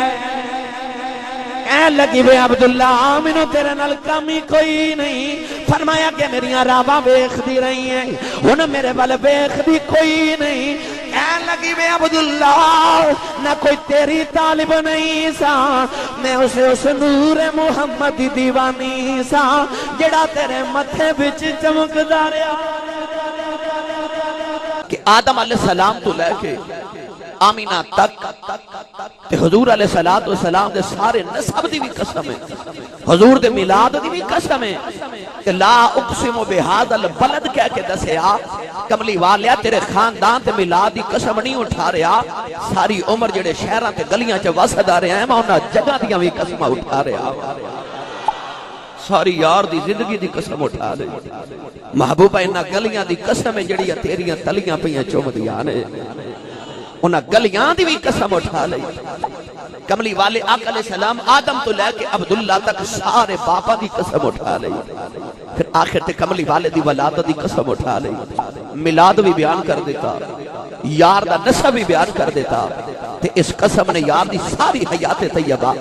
کہنے لگی بے عبداللہ آمینو تیرے نال کمی کوئی نہیں. فرمایا کہ میریاں راواں ویکھ دی رہی ہیں ہن میرے ول ویکھ دی کوئی نہیں. کہنے لگی بے عبداللہ نہ کوئی تیری طالب نہیں سا، میں اسے اس نور محمد دی دیوانی سا جڑا تیرے متھے وچ چمکدا رہیا. کہ آدم علیہ السلام تو لے کے آمینہ تک تے حضور علیہ السلام دے سارے نسب دی بھی قسم ہے، حضور دے میلاد دی بھی قسم ہے. کہ لا اقسم بہذا البلد کہہ کے دسیا کملی والیا تیرے خاندان تے میلاد دی قسم نہیں اٹھا رہا، ساری عمر جڑے شہراں تے گلیاں چ وسدا رہے ہیں میں انہاں جگہ دیاں وی قسم اٹھا رہا، ساری یار دی زندگی دی قسم اٹھا دے محبوبہ انہاں گلیاں دی قسم جڑیاں تیریاں تلیاں پیاں چومدیاں نے انہاں گلیاں دی بھی قسم اٹھا لئی۔ کملی والے آقا علیہ السلام آدم تو لے کے عبداللہ تک سارے باپا دی قسم اٹھا لئی، پھر آخر تے کملی والے دی ولادت دی قسم اٹھا لئی، میلاد بھی بیان کر دیتا، یار دا نسب بھی بیان کر دیتا، تے اس قسم نے یار دی ساری حیات طیبہ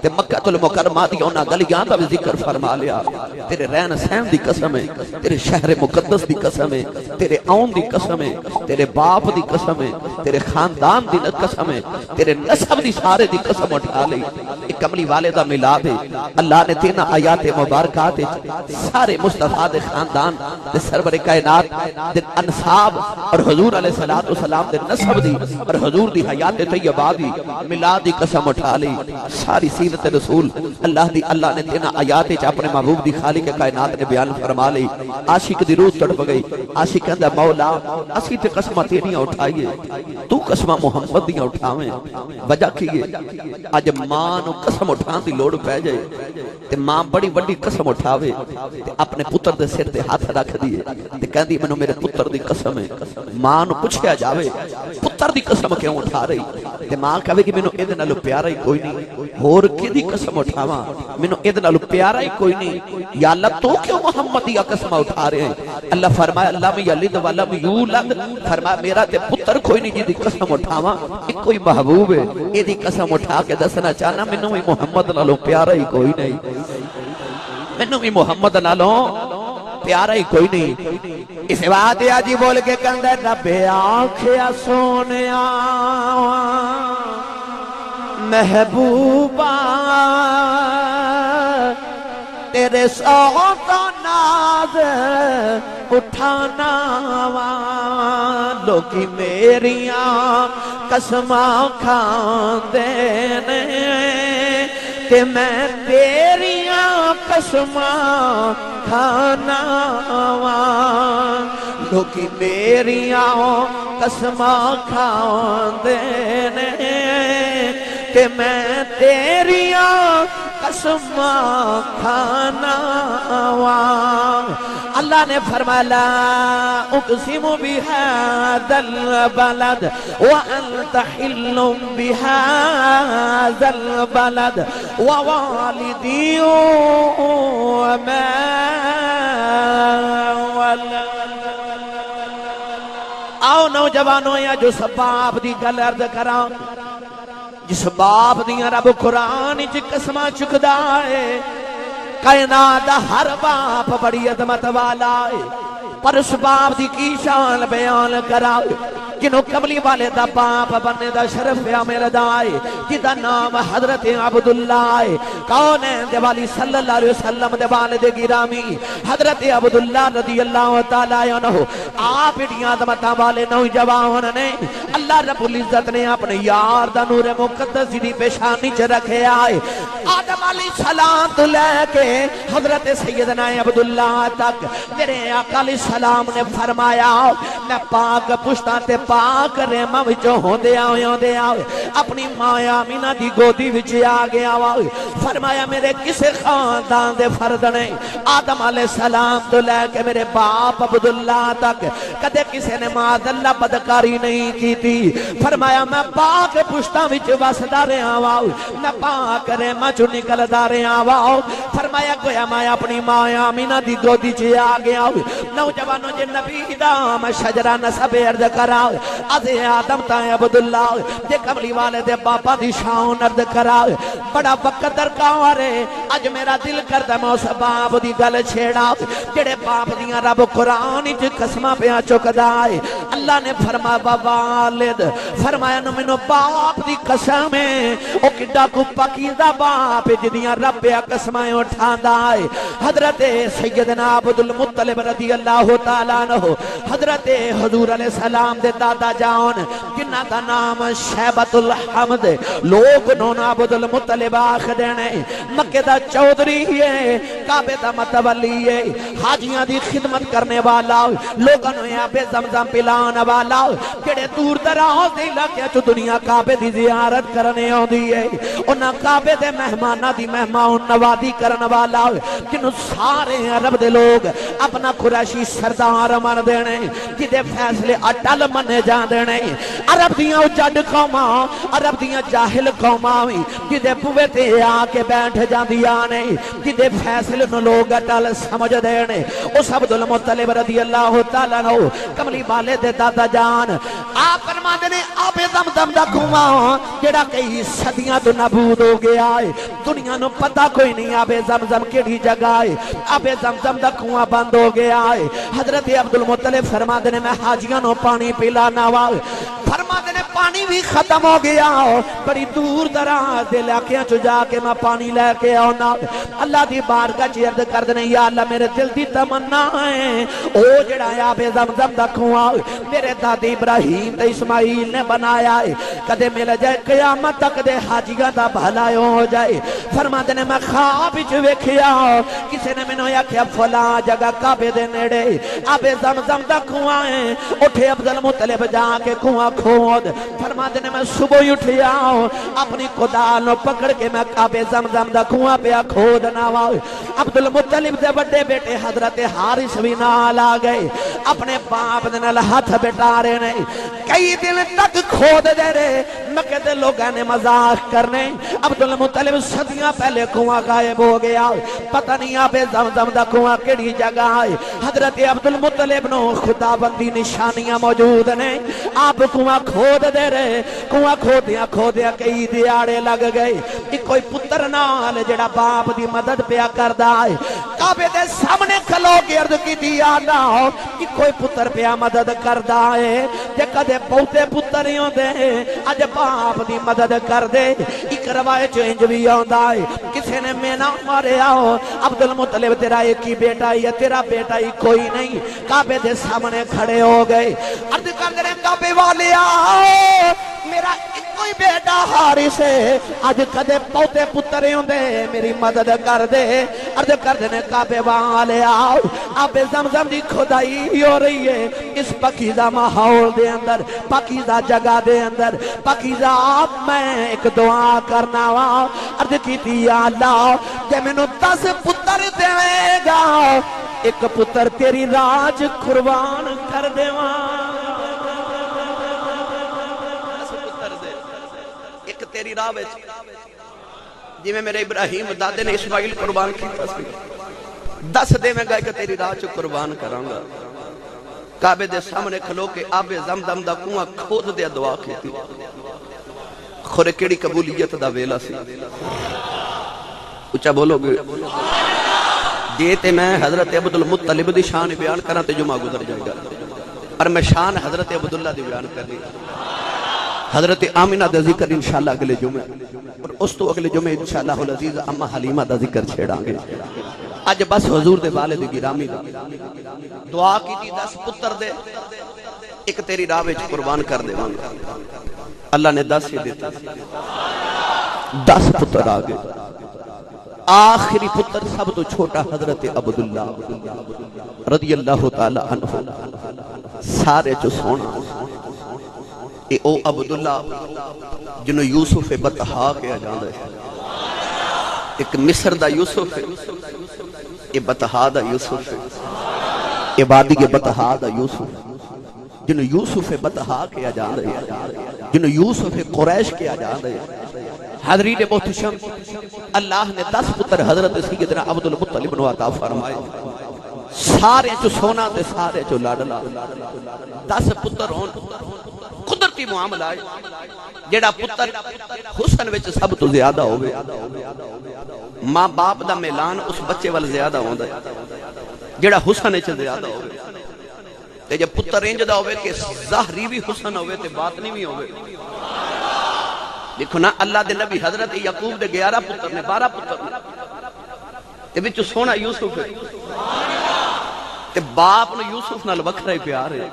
تے مکہ المکرمہ دی انہاں گلیاں دا بھی ذکر فرما لیا، تیرے رہن سہن دی قسم ہے، تیرے شہر مقدس دی قسم ہے، تیرے آن دی قسم ہے، تیرے باپ دی قسم ہے، تیرے خاندان دی قسم ہے، تیرے نسب دی سارے دی قسم اٹھا لئی۔ ایک کملی والے دا میلاد ہے، اللہ نے تین آیات مبارکات سارے مصطفیٰ دے خاندان دے سرور کائنات دے انصاب اور حضور علیہ السلام دے نسب دی اور حضور دی حیات طیبہ دی میلاد دی قسم اٹھا لی، ساری سیرت رسول اللہ نے تین آیات اپنے محبوب دی خالق کائنات نے بیان فرما لی۔ عاشق دی روح تڑپ گئی، عاشق کہندا مولا اسی تے قسمہ تیریاں اٹھائیے، تو قسمہ محمد دیاں اٹھاویں، وجہ کیے اج ماں نو قسم اٹھان دی لوڑ پہ جائے تے ماں بڑی بڑی قسم اٹھاوے تے اپنے پتر دے سر تے ہاتھ رکھ دیے تے کہندی مینوں میرے پتر دی قسم ہے، ماں نو پوچھیا جاوے پتر دی قسم کیوں اٹھا رہی تے ماں کہے کہ مینوں ایں دے نال پیارا ہی کوئی نہیں، ہور کدی قسم اٹھاواں، مینوں ایں دے نال پیارا ہی کوئی نہیں، یا اللہ تو کیوں محمد دی قسم اٹھا رہے ہیں؟ اللہ فرمایا اللہ میں یلد ولم یولد، فرمایا میرا تے پتر کوئی نہیں جی دی قسم اٹھاواں، ایک کوئی محبوب ہے اے دی قسم اٹھا کے دسنا چاہنا مینوں بھی محمد نالوں پیارا ہی کوئی نہیں، مینوں بھی محمد نالوں پیارا ہی کوئی نہیں۔ اس بات آجی بول کے کندے رب آنکھیا سونیا محبوبہ تیرے سوت و ناز اٹھانا لوکی میریاں قسماں کھاندے نے کہ میں تیریاں قسماں کھانا لوکی میریاں قسماں کھاندے نے کہ میں تیریاں قسماں کھانا اللہ نے فرمایا اقسم بہذا البلد وانت حل بہذا البلد ووالدی وما ولد۔ آؤ نوجوانوں یا جو سباب دی گل عرض کراں، جس باپ دیاں رب قرآن چ قسماں چکدا ہے، کائنات دا ہر باپ بڑی عظمت والا ہے، پر اس باپ دی کی شان بیان کرا جنہوں کملی والے دا باپ بننے دا شرف یا میرا دائے، جدا نام حضرت عبداللہ ہے، کون ہے دے والی صلی اللہ علیہ وسلم دے والد گرامی حضرت عبداللہ رضی اللہ تعالیٰ عنہ۔ آپ اڑیاں عظمتاں والے نوجوان نے اللہ رب العزت نے اپنے یار دا نور مقدس دی پیشانی چ رکھے آئے، آدم علیہ السلام تو لے کے حضرت سیدنا عبداللہ تک میرے آقا علیہ السلام نے فرمایا میں پاک پشتاں تے پاک ریمہ وچوں ہوندے آئے اپنی ماں آمینہ دی گودی وچ آ گیا ہوئے، فرمایا میرے کسے خاندان دے فرد نے آدم علیہ السلام تو لے کے میرے باپ عبداللہ تک کدے کسے نے معاذ اللہ بدکاری نہیں کی تھی، فرمایا میں پاک پشتاں وچ وسدا رہا ہوں، میں پاک ریمہ چوں نکلدا رہا ہوں، فرمایا گویا میں اپنی ماں آمینہ دی گودی چ آ گیا ہوں۔ نوجوانوں جے نبی دا میں شجرہ نسب عرض کرا از آدم تا عبداللہ دے کملی والے دے باپا دی شان عرض کرا، بڑا وقت درکار ہے اج میرا دل کردا میں اس باپ دی گل چھیڑا جڑے باپ دیاں رب قرآن وچ قسماں پیا چکدا ہے۔ اللہ نے فرمایا والد، فرمایا نو مینوں باپ دی قسم ہے او کڈا کو پاکیزہ باپ جدیاں رب پیا قسماں اٹھا آندا ہے حضرت سیدنا عبد المطلب رضی اللہ تعالیٰ عنہ حضرت حضور علیہ السلام دے دادا جان جنہ دا نام شیبت الحمد لوگ نونا عبد المطلب آخ دینے مکہ دا چودری ہے کعبے دا متولی ہے حاجیاں دی خدمت کرنے والا لوگاں نو آب زمزم پلانے والا کڑے دور دراز دے علاقے چ دنیا کعبے دی زیارت کرنے ہوندی ہے انہاں کعبے دے مہماناں دی مہمان نوازی کرن والا جنوں سارے عرب دے لوگ اپنا قریشی سردار من دینے جدے فیصلے اٹل منے جان دینے عرب دیاں جڈ قوماں عرب دیاں جاہل قوماں جدے بوے تے آ کے بیٹھ جاندیاں نے جدے فیصلے نو لوگ اٹل سمجھ دینے اس عبد المطلب رضی اللہ تعالیٰ عنہ کملی والے دے دادا جان آپ فرماندے نے آب زمزم دا کنواں جڑا کئی صدیاں تو نابود ہو گیا ہے دنیا نو پتہ کوئی نہیں آب زمزم کیڑی جگہ ہے آب زمزم دا کنواں بند ہو گیا ہے حضرت عبد المطلب فرماندے نے میں حاجیاں نو پانی پلانا وا فرماندے نے پانی بھی ختم ہو گیا بڑی دور دراز دے علاقیاں چ جا کے میں پانی لے کے آنا اللہ دی بارگاہ چ عرض کر دنے یا اللہ میرے دل دی تمنا ہے او جڑا آب زمزم دا کنواں میرے دادی ابراہیم تے اسماعیل نے بنایا ہے کدے مل جائے قیامت تک دے حاجیاں دا بھلا ہو جائے فرماندے نے میں خواب وچ ویکھیا کسے نے مینوں آکھیا فلاں جگہ کعبے دے نیڑے آب زمزم دا کنواں ہے اٹھے عبد المطلب جا کے کنواں کھود فرماندے نے میں صبح ہی اٹھیا اپنی کدال نو پکڑ کے میں کعبے زمزم دا کنواں پیا کھودنا وا عبد المطلب دے بڑے بیٹے حضرت حارث بھی نال آ گئے اپنے باپ دے نال ہاتھ بٹا رہے نے کئی دن تک کھود دے رہے مکہ دے لوگاں نے مذاق کرنے عبد المطلب صدیاں پہلے کنواں غائب ہو گیا پتہ نہیں آب زمزم دا کنواں کیڑی جگہ ہے حضرت عبد المطلب نو خدا بندی نشانیاں موجود نے آپ کنواں کھود دے رہے کنواں کھودیاں کئی دیاڑے لگ گئے ایک کوئی پتر نال جڑا باپ دی مدد پیا کردا ہے کعبے دے سامنے کھلو کے عرض کی دیا نہ ایک کوئی پتر پیا مدد کردا ہے تے کدے بہتے پتر ہی ہوندے اج باپ دی مدد کر دے ایک روایت انج وی آندا ہے کسے نے مینا ماریا عبد المطلب تیرا ایک ہی بیٹا ہے تیرا بیٹا ہی کوئی نہیں کعبے دے سامنے کھڑے ہو گئے عرض کر دے کعبے والے آؤ میرا کوئی بیٹا حارث ہے اج کدے پوتے پتر ہوندے میری مدد کر دے عرض کر دے کعبے والے آؤ آب زمزم دی کھدائی ہو رہی ہے اس پاکیزہ ماحول دے اندر پاکیزہ جگہ دے اندر پاکیزہ میں ایک دعا کرنا وا عرض کیتی یا اللہ کہ مینوں 10 پتر دے گا ایک پتر تیری راج قربان کر دیواں تیری راہ وچ جی میں میرے ابراہیم دادے نے اسماعیل قربان کیتا سی 10 دے میں گا کہ تیری راہ چ قربان کراں گا کعبے دے سامنے کھلو کے آب زمزم دا کنواں کھود دے دعا کیتی خورے کیڑی قبولیت دا ویلا سی اونچا بولو گے جے تے میں حضرت عبد المطلب دی شان بیان کراں تے جمعہ گزر جائے گا اور میں شان حضرت عبداللہ دی بیان کرنی حضرت آمینہ دا ذکر انشاءاللہ اگلے جمعہ اور اس تو اگلے جمعہ انشاءاللہ العزیز اما حلیمہ دا ذکر چھیڑاں گے آج بس حضور دے والد گرامی دا دعا کی تھی 10 پتر دے ایک تیری راہ وچ قربان کر دے وانگا اللہ نے 10 ہی دیتے 10 پتر آگے آخری پتر سب تو چھوٹا حضرت عبداللہ رضی اللہ تعالی عنہ سارے جو سونا اے او عبداللہ جنہوں یوسف بطحا کیا جاندہ ہے ایک مصر دا یوسف ہے اے بطحا دا یوسف ہے اے وادی کے بطحا دا یوسف جنہوں یوسف بطحا کیا جاندہ ہے جنہوں یوسف قریش کیا جاندہ ہے حضرین محتشم اللہ نے 10 پتر حضرت سیدنا عبد المطلب نو عطا فرمائے سارے جو سونا تے سارے جو لاڈلا 10 پتر ہون قدرتی معاملہ ہے جیڑا پتر حسن وچ سب تو زیادہ ہوئے ماں باپ دا میلان اس بچے وال زیادہ ہوندہ ہے جیڑا حسن وچ زیادہ ہوئے تے جب پتر انج دا ہوئے کہ ظاہری بھی حسن ہوئے تے باطنی بھی ہوئے دیکھو نا اللہ دے نبی حضرت یعقوب دے 11 پتر نے 12 پتر نے تے وچ سونا یوسف ہے تے باپ نو یوسف نال وکھرا ہی پیار ہے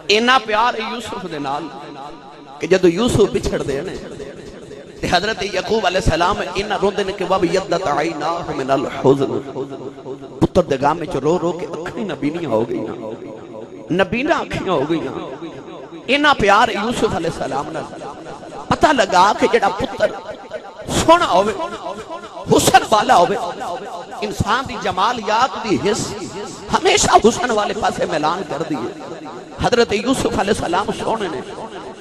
اینا پیار ہے یوسف دے نال کہ جدو یوسف بچھڑ دے نے تے حضرت یعقوب علیہ السلام انہاں روندے نے کہ وب یدت عیناہ من الحزن پتر دے گام وچ رو رو کے اکھیں نبینیاں ہو گئیاں نبینا اکھیاں ہو گئیاں انہاں پیار یوسف علیہ السلام نال پتہ لگا کہ جڑا پتر سونا ہوئے حسن والا ہوئے انسان دی جمالیات دی حص ہمیشہ حسن والے پاسے میلان کر دیئے حضرت یوسف علیہ السلام سونے نے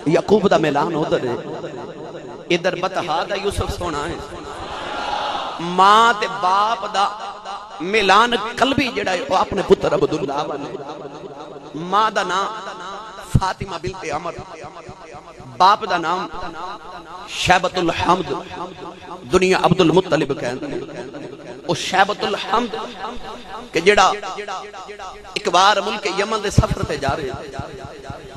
یعقوب دا میلان ادھر ہے ادھر بتہا دا یوسف سونا ہے ماں تے باپ دا میلان قلبی جڑا ہے وہ اپنے پتر عبداللہ والے ماں دا نام فاطمہ بنت عمر باپ دا نام شیبۃ الحمد دنیا عبد المطلب کہندے او شیبۃ الحمد کہ جڑا ایک بار ملک یمن دے سفر تے جا رہے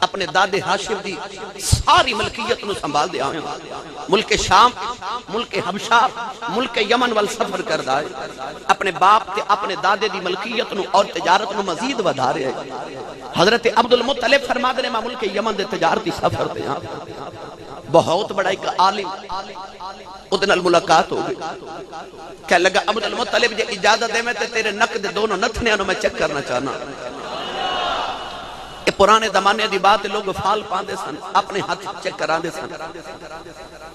اپنے دادے ہاشم دی ساری ملکیت نو سنبھال دے آئے ملک شام ملک حبشہ ملک یمن وال سفر کردا ہے اپنے باپ تے اپنے دادے دی ملکیت نو اور تجارت نو مزید ودھا رہے ہیں حضرت عبد المطلب فرما دے میں ملک یمن دے تجارتی سفر تے ہاں بہت بڑا ایک عالم ادھنال ملاقات ہو گئی کہنے لگا عبد المطلب جے اجازت دے میں تے تیرے نک دے دونوں نتھنے انہوں میں چیک کرنا چاہنا یہ پرانے زمانے دی بات لوگ فال پاندے سن اپنے ہاتھ چیک کراندے سن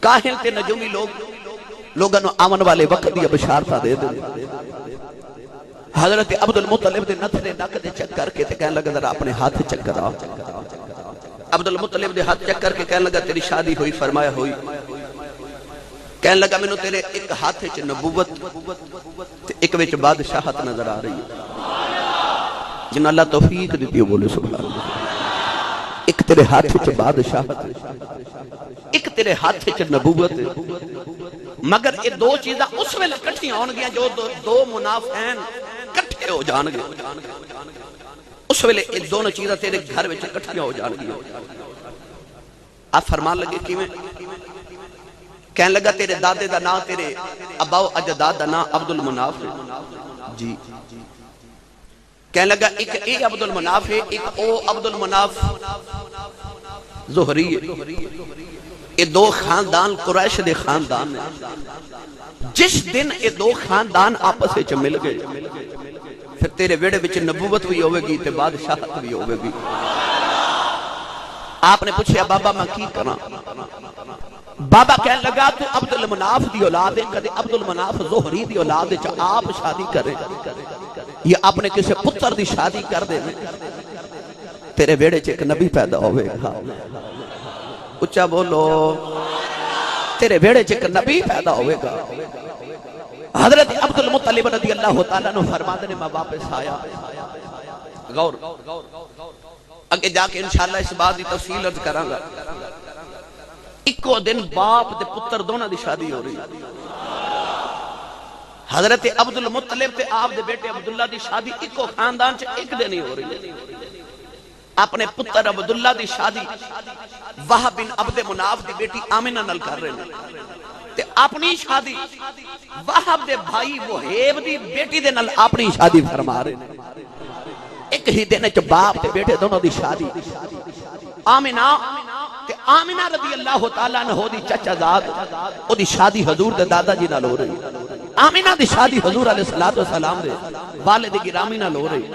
کاہل تے نجومی لوگوں نے آمن والے وقت دی بشارتہ دے دے حضرت عبد المطلب دے نتھنے نک دے چیک کر کے تے کہنے لگا ذرا اپنے ہاتھ چیک کرا عبد المطلب دے ہاتھ چیک کر کے کہنے لگا تیری شادی ہوئی فرمایا ہوئی کہنے لگا میں نے تیرے ایک ہاتھ چ نبوت ایک وچ بادشاہت نظر آ رہی ہے جن اللہ توفیق دیتی ہو بولے سبحان اللہ ایک تیرے ہاتھ چ بادشاہت ایک تیرے ہاتھ چ نبوت مگر یہ دو چیزاں اس ویلے کٹھیاں ہون گیا جو دو منافقین کٹھے ہو جان گے اس ویلے یہ دونوں چیزاں تیرے گھر وچ کٹھیاں ہو جان گیا آپ فرمان لگے کیویں کہنے لگا تیرے دادے دا نام تیرے اباؤ اجداد دا نام عبد المناف ہے جی کہنے لگا ایک اے عبد المناف ہے ایک او عبد المناف زہری ہے یہ دو خاندان قریش دے خاندان ہیں جس دن یہ دو خاندان آپس وچ مل گئے پھر تیرے ویڑے وچ نبوت بھی ہوئے گی تے بادشاہت بھی ہوئے گی آپ نے پوچھا بابا میں کی کرنا بابا کہنے لگا تو عبد المناف دی اولاد ہے کدے عبد المناف زہری دی اولاد ہے آپ شادی کریں یا آپ نے کسی پتر دی شادی کر دے تیرے ویڑے چ ایک نبی پیدا ہوئے گا اچھا بولو تیرے ویڑے چ ایک نبی پیدا ہوئے گا حضرت عبد المطلب رضی اللہ تعالیٰ نے فرما دے میں واپس آیا غور اگے جا کے انشاءاللہ اس بات دی تفصیل عرض کراں گا ایکو دن باپ تے پتر دونوں دی شادی ہو رہی حضرت عبد المطلب تے آپ دے بیٹے عبداللہ دی شادی ایکو خاندان چ ایک دن ہی ہو رہی اپنے پتر عبداللہ دی شادی وہب بن عبد مناف دی بیٹی آمنہ نال کر رہے ہیں تے اپنی شادی وہب دے بھائی وہیب دی بیٹی دے نال اپنی شادی فرما رہے ہیں ایک ہی دن چ باپ تے بیٹے دونوں دی شادی آمنہ تے آمنہ رضی اللہ تعالیٰ عنہ دی چچا زاد او دی شادی حضور دے دادا جی نال ہو رہی آمنہ دی شادی حضور علیہ السلام دے والد گرامی نال ہو رہی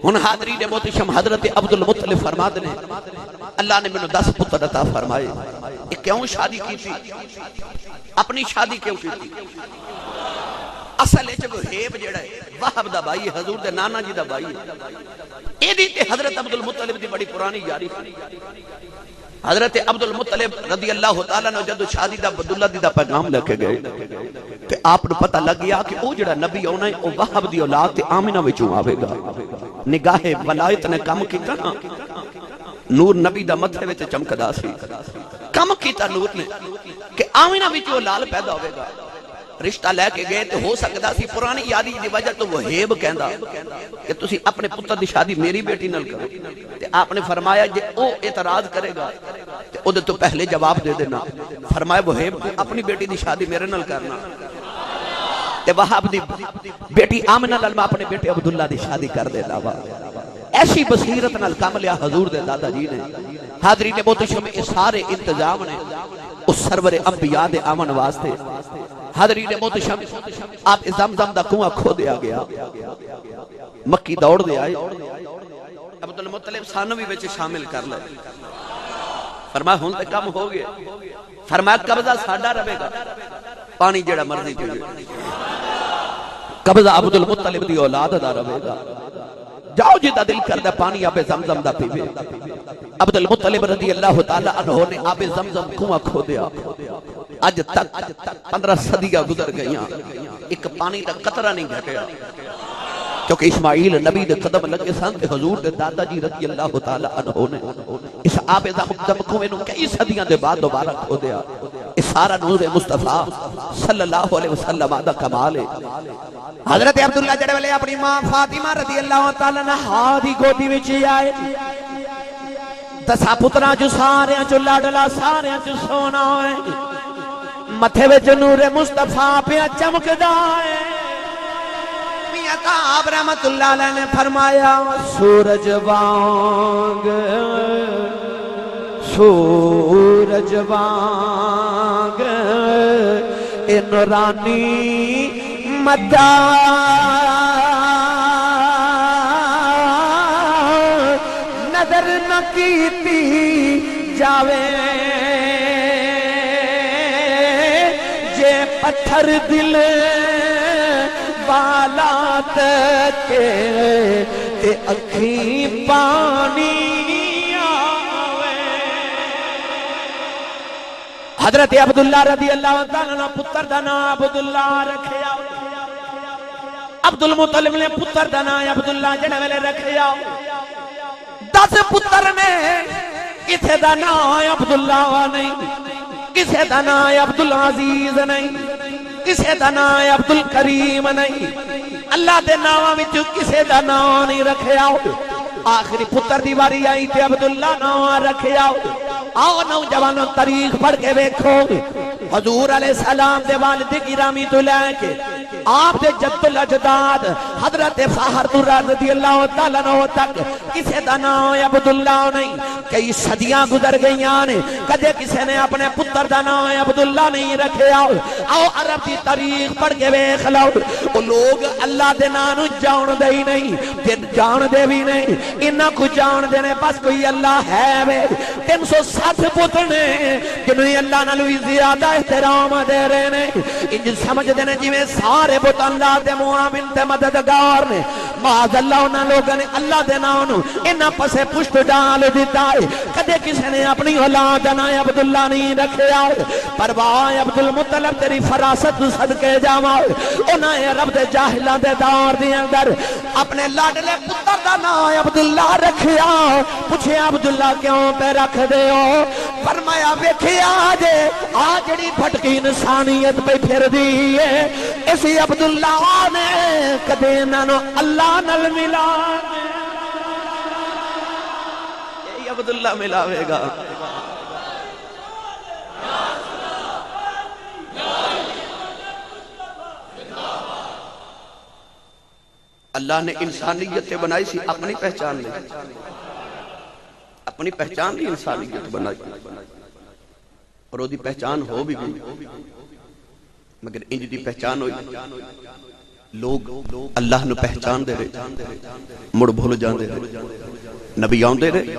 ہن حاضرین محترم حضرت عبد المطلب فرما دے اللہ نے مینوں 10 پتر عطا فرمائے یہ کیوں شادی کی تھی اپنی شادی کیوں کی تھی اصل ہے جب ہیب جڑا ہے وہب دا بھائی حضور دے نانا جی دا بھائی اے دی تے حضرت عبد المطلب دی بڑی پرانی یاری حضرت عبد المطلب رضی اللہ تعالیٰ نے جدو شادی دا عبداللہ دی دا پیغام لے کے گئے تے آپ نے پتہ لگ گیا کہ او جڑا نبی ہونا ہے او وہب دی اولاد تے آمنہ وچوں آوے گا نگاہ ولایت نے کم کیتا نا نور نبی دا متھے وچ چمکدا سی کم کیتا نور نے کہ آمنہ وچوں لال پیدا ہوے گا رشتہ لے کے گئے تو ہو سکتا سی پرانی یادی دی وجہ تو وہیب کہندا کہ تسی اپنے پتر دی شادی میری بیٹی نال کرو تے آپ نے فرمایا جے او اعتراض کرے گا تے او دے تو پہلے جواب دے دینا فرمایا وہیب اپنی بیٹی دی شادی میرے نال کرنا تے وہاب دی بیٹی آمنہ نال میں اپنے بیٹے عبداللہ دی شادی کر دے لاوا ایسی بصیرت نال کام لیا حضور دے دادا جی نے حاضرین محتشم اس سارے انتظام نے اس سرور انبیاء دے آمن واسطے حاضرین محتشم آپ زمزم دا کنواں کھو دیا گیا مکی دوڑ دے آئے عبدالمطلب ثانوی وچ شامل کر لے فرمایا ہون تے کم ہو گئے فرمایا قبضہ ساڈا رہے گا پانی جڑا مرضی چاہیے قبضہ عبدالمطلب دی اولاد دا رہے گا جاؤ جدہ دل کردہ پانی آب زمزم دا پیوے عبدالمطلب رضی اللہ تعالیٰ عنہ نے آب زمزم کنواں کھو دیا آج تک 15 صدیاں گزر گئیاں ایک پانی دا قطرہ نہیں گھٹیا کیونکہ اسماعیل نبی دے قدم لگے سن تے حضور دے دادا جی رضی اللہ تعالیٰ عنہ نے اس آب زمزم کنویں نو کئی صدیاں دے بعد دوبارہ کھو دیا اس سارا نور مصطفیٰ صلی اللہ علیہ وسلم دا کمال ہے حضرت عبداللہ جڑے والے اپنی ماں فاطمہ رضی اللہ تعالیٰ عنہ دی گودی وچ آئے دسا پتراں چ سارے چ لاڈلا سارے چ سونا ہے متھے وچ نور مصطفیٰ پیا چمکدا ہے میاں کعب رحمت اللہ علیہ نے فرمایا سورج وانگ سورج وانگ اے نورانی مدہ نظر نہ کیتی جاوے جے پتھر دل بالات کے تے اکھیں پانی حضرت عبداللہ رضی اللہ تعالیٰ نے پتر دا نام عبداللہ رکھیا عبدالمطلب نے پتر دا نام عبداللہ جڑے ویلے رکھیا 10 پتر نے کسے دا نام عبداللہ نہیں کسے دا نام عبدالعزیز نہیں کسے دا نام عبدالکریم نہیں اللہ دے ناماں وچ کسے دا نام نہیں رکھیا آخری پتر دی واری آئی تے عبداللہ نام رکھیا آؤ نوجوانوں تاریخ پڑھ کے دیکھو حضور علیہ السلام دے والد گرامی تو لے کے آپ دے جد الاجداد حضرت فاخر رضی اللہ تعالیٰ عنہ تک کسے دا نام عبداللہ نہیں کئی صدیاں گزر گئیاں نے کدے کسے نے اپنے پتر دا نام عبداللہ نہیں رکھے آؤ عرب دی تاریخ پڑھ کے دیکھ لو وہ لوگ اللہ دے نام جان دے ہی نہیں جان دے بھی نہیں انہاں کو جان دینے بس کوئی اللہ ہے وے 360 پتر نے جنہیں اللہ نالوی زیادہ احترام دے رہے نے انج سمجھ دینے جویں سارے بت اللہ دے معاون تے مددگار نے معاذ اللہ انہاں لوگوں نے اللہ دے نام انہاں پسے پشت ڈال دیتا ہے کدے کسی نے اپنی اولاد نہ عبداللہ نہیں رکھیا پرواہ عبدالمطلب تیری فراست صدقے جاواں انہاں رب دے جاہلاں دے دور دے اندر اپنے لاڈلے پتر دا نام عبداللہ رکھیا پوچھے عبداللہ کیوں پہ رکھ دے ہو فرمایا ویکھیا جے آ جڑی پھٹکی انسانیت پہ پھر دی ہے اسی عبداللہ نے کدے نہ اللہ نال ملا یہی عبداللہ ملاوے گا اللہ نے انسانیت بنائی سی اپنی پہچان لی اپنی پہچان لی انسانیت بنائی اور وہ دی پہچان ہو بھی گئی مگر انج دی پہچان ہوئی لوگ اللہ نو پہچان دے رہے مڑ بھول جان دے رہے نبی آن دے رہے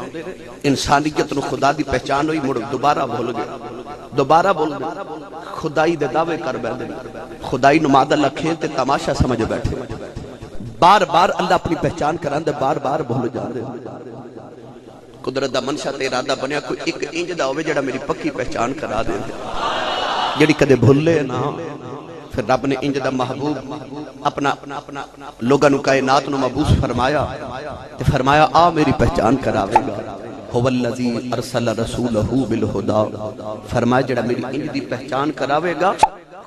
انسانیت نو خدا دی پہچان ہوئی مڑ دوبارہ بھول گئے خدائی دے دعوے کر بیٹھے خدائی نو مادہ لکھیں تے تماشا سمجھ بیٹھے بار بار اللہ اپنی پہچان کران دے بار بار بھول جان دے قدرت دا منشا تے ارادہ بنیا کوئی ایک انج دا ہوئے جڑا میری پکی پہچان کرا دے جڑی کدے بھولے نا پھر رب نے انج دا محبوب اپنا لوگاں نو کائنات نو مبعوث فرمایا تے فرمایا آ میری پہچان کراوے گا هو الذی ارسل رسولہ بالہدی فرمایا جڑا میری انج دی پہچان کراوے گا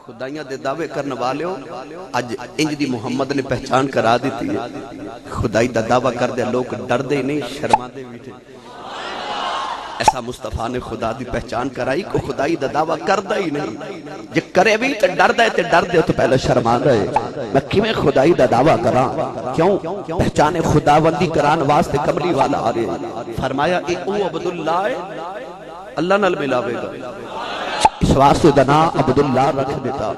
خدایاں دے دعوے کرنے والے ہو اج انج دی محمد نے پہچان کرا دیتی ہے خدائی دا دعویٰ کر دے لوگ ڈر دے نہیں شرما دے بیٹھے ایسا مصطفیٰ نے خدا دی پہچان کرائی کو خدائی دا دعویٰ کردہ ہی نہیں جے کرے بھی تے ڈر دے تو پہلے شرما رہے میں کیویں خدائی دا دعویٰ کراں کیوں پہچانے خداوندی کران واسطے کملی والا آ رہے فرمایا اے او عبداللہ اللہ نال ملاوے گا اس واسطے دا نام عبداللہ رکھ دیتا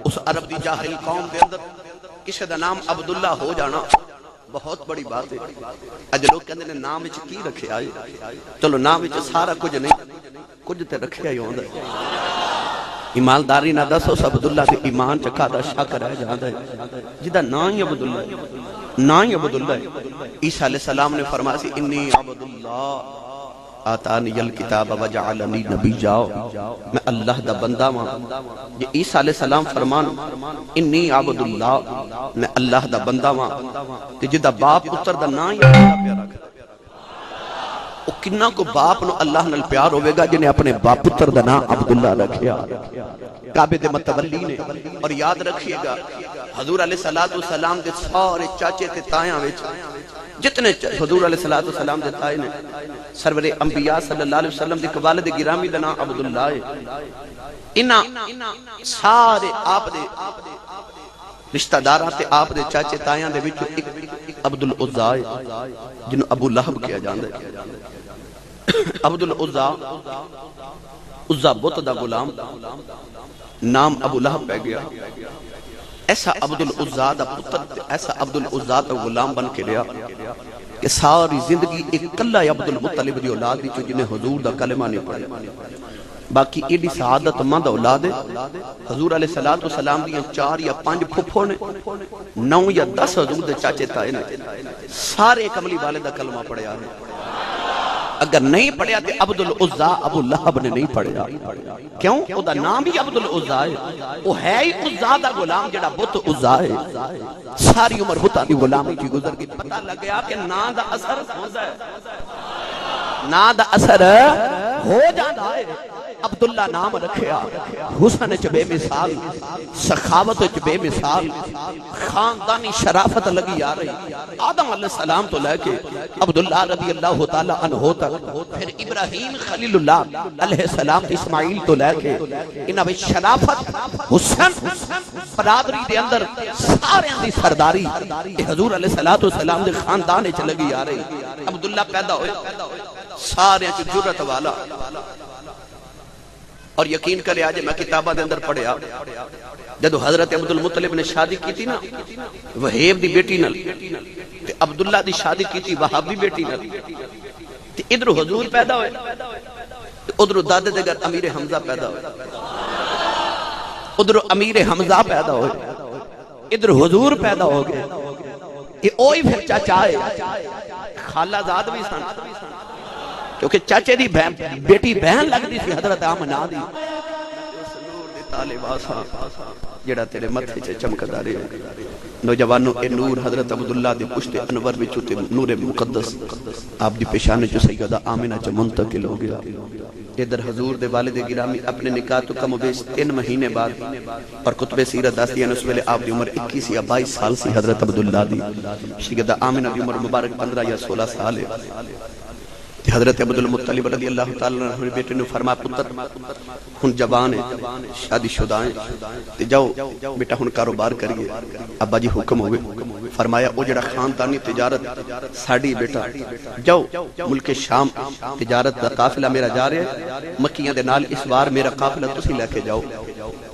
اس عرب دی جاہل قوم دے اندر کسی دا نام عبداللہ ہو جانا بہت بڑی بات ہے اج لوگ کہندے نے نام وچ کی رکھے آئے چلو نام وچ سارا کچھ نہیں کچھ تے رکھیا ہی ہوندا ایمانداری نہ دسو عبداللہ دے ایمان چکا دا شک رہ جاندا ہے جدا نا ہی عبداللہ عیسیٰ علیہ السلام نے فرمایا سی انی عبداللہ آتانی الکتاب وجعلنی نبی جاؤ میں اللہ دا بندہ ماں یہ عیسیٰ علیہ السلام فرمان انی عبداللہ میں اللہ دا بندہ ماں کہ جدہ باپ اتر دا نا ہی اللہ پیارا کرتا او کنہ کو باپ نو اللہ نال پیار ہوئے گا جنہیں اپنے باپ اتر دا نا عبداللہ رکھیا کعبے دے متولی نے اور یاد رکھیے گا حضور علیہ السلام دے سارے چاچے تے تایاں وچ جتنے حضور علیہ السلام دے تائے نے سرور انبیاء صلی اللہ علیہ وسلم دے والد گرامی دا نام عبداللہ ہے انہاں سارے آپ دے رشتہ داراں تے آپ دے چاچے تایاں دے وچ ایک عبدالعزا ہے جنہوں ابو لہب کیا جاندے عبدالعزا عزا بت دا غلام نام ابو لہب پہ گیا ایسا عبدالعزا دا پتر ایسا عبدالعزا دا غلام بن کے لیا کہ ساری زندگی ایک کلہ عبدالمطلب دی اولاد دی جنہیں حضور دا کلمہ نہیں پڑھے باقی ایڈی سعادت مند اولاد ہے حضور علیہ السلام دی 4 یا 5 پھپھو نے 9 یا 10 حضور دے چاچے تائے نے سارے کملی والے دا کلمہ پڑھیا ہے اگر نہیں پڑھیا تے عبدالعزا ابو لہب نے نہیں پڑھیا کیوں او دا نام ہی عبدالعزا ہے وہ ہے ہی عزا دا غلام جڑا بت عزا ہے ساری عمر بتا دی غلامی کی گزر گئی پتہ لگ گیا کہ نا دا اثر ہوتا ہے نا دا اثر ہو جاتا ہے عبداللہ نام رکھیا حسن چ بے مثال سخاوت چ بے مثال خاندانی شرافت لگی آ رہی آدم علیہ السلام تو لے کے عبداللہ رضی اللہ تعالی عنہ تک پھر ابراہیم خلیل اللہ علیہ السلام اسماعیل تو لے کے انہاں وچ شرافت حسن برادری دے اندر سارے دی سرداری حضور علیہ السلام دے خاندان وچ لگی آ رہی عبداللہ پیدا ہوئے سارے چ جرت والا اور یقین کرے آج میں کتابہ دے اندر پڑھیا جدو حضرت عبدالمطلب نے شادی کی تھی نا وہیب دی بیٹی نل تے عبداللہ دی شادی کی تھی وہاب دی بیٹی نل تے ادھر حضور پیدا ہوئے ادھر دادے دے گر امیر حمزہ پیدا ہوئے ادھر امیر حمزہ پیدا ہوئے ادھر حضور پیدا ہو گئے یہ اوہی پھر چاچا ہے خالہ زاد بھی سن کیونکہ چاچے دی بیٹی بہن لگ دی سی حضرت آمنہ دی اس نور دی طالباسا جڑا تیرے متھے چے چمکدا رہے نوجوانوں اے نور حضرت عبداللہ دی پشت انور وچوں تے نور مقدس آپ دی پیشانے چ سیدہ آمنہ چ منتقل ہو گیا ادھر حضور دے والد گرامی اپنے نکاح تو کم و بیش 3 مہینے بعد اور کتب سیرت دستی ہیں اس ویلے آپ دی عمر 21 یا 22 سال سی حضرت عبداللہ دی سیدہ آمنہ دی عمر مبارک 15 یا 16 سال ہے حضرت عبدالمطلب رضی اللہ تعالیٰ عنہ بیٹے نے فرمایا پتر ہن جوان ہے شادی شدہ ہیں جاؤ بیٹا ہن کاروبار کریے ابا جی حکم ہوئے فرمایا او جڑا خاندانی تجارت ساڑی بیٹا جاؤ ملک شام تجارت دا قافلہ میرا جا رہے ہیں مکیاں دے نال اس بار میرا قافلہ تسی لے کے جاؤ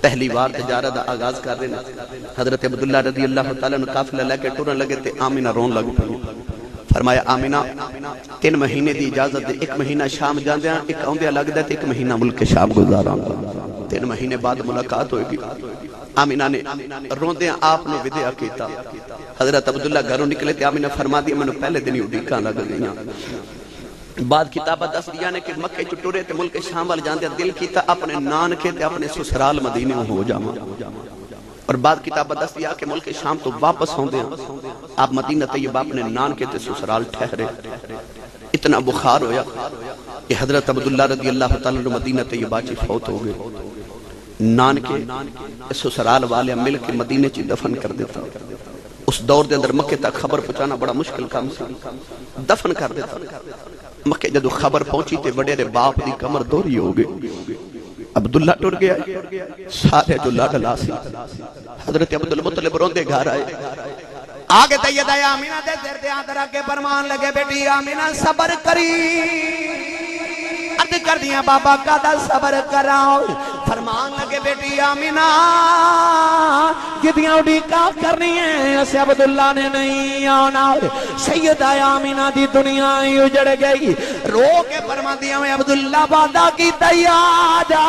پہلی بار تجارت دا آغاز کر رہے ہیں حضرت عبداللہ رضی اللہ تعالیٰ عنہ قافلہ لے کے ٹورن لگے تے آمنہ رون لگ پڑی فرمایا آمنہ 3 مہینے دی اجازت دے 1 مہینہ شام جاندے ہیں 1 آندے لگ دے تے 1 مہینہ ملک شام گزارا 3 مہینے بعد ملاقات ہوئے گی آمنہ نے روندے ہیں آپ نے ودعا کیتا حضرت عبداللہ گھروں نکلے تے آمنہ فرما دیا میں نے پہلے دن ہی اڈیکاں لگ گئیاں بعد کتابہ دس دیا نے کہ مکہ چٹورے تے ملک شام وال جاندے دل کیتا اپنے نان کے تے اپنے سسرال مدینے ہو جاواں اور بعد کتاب دس دیا کہ ملک شام تو واپس ہوندے ہیں آپ مدینہ طیبہ اپنے نان کے تے سسرال ٹھہرے اتنا بخار ہویا کہ حضرت عبداللہ رضی اللہ تعالیٰ مدینہ طیبہ چی فوت ہو گئے نان کے سسرال والے مل کے مدینہ چی دفن کر دیتا اس دور دے اندر مکے تک خبر پہنچانا بڑا مشکل کام سی، دفن کر دیتا۔ مکے جدو خبر پہنچی تے وڈے دے باپ دی کمر دوری ہو گئی، عبداللہ ٹر گیا، سارے جو لاڈلا سی حضرت عبدالمطلب روندے گھر آئے، آگے سیدہ آمینہ دے سر تے ہاتھ رکھ کے فرمان لگے بیٹی آمینہ صبر کری، عرض کر دیا بابا کا صبر کراؤ، فرمان لگے بیٹی آمینہ جدیاں اڑی کا کرنی ہے، اسے عبداللہ نے نہیں آنا۔ سیدہ آمینہ دی دنیا ہی اجڑ گئی، رو کے فرما دیا میں عبداللہ وعدہ کی تیار جا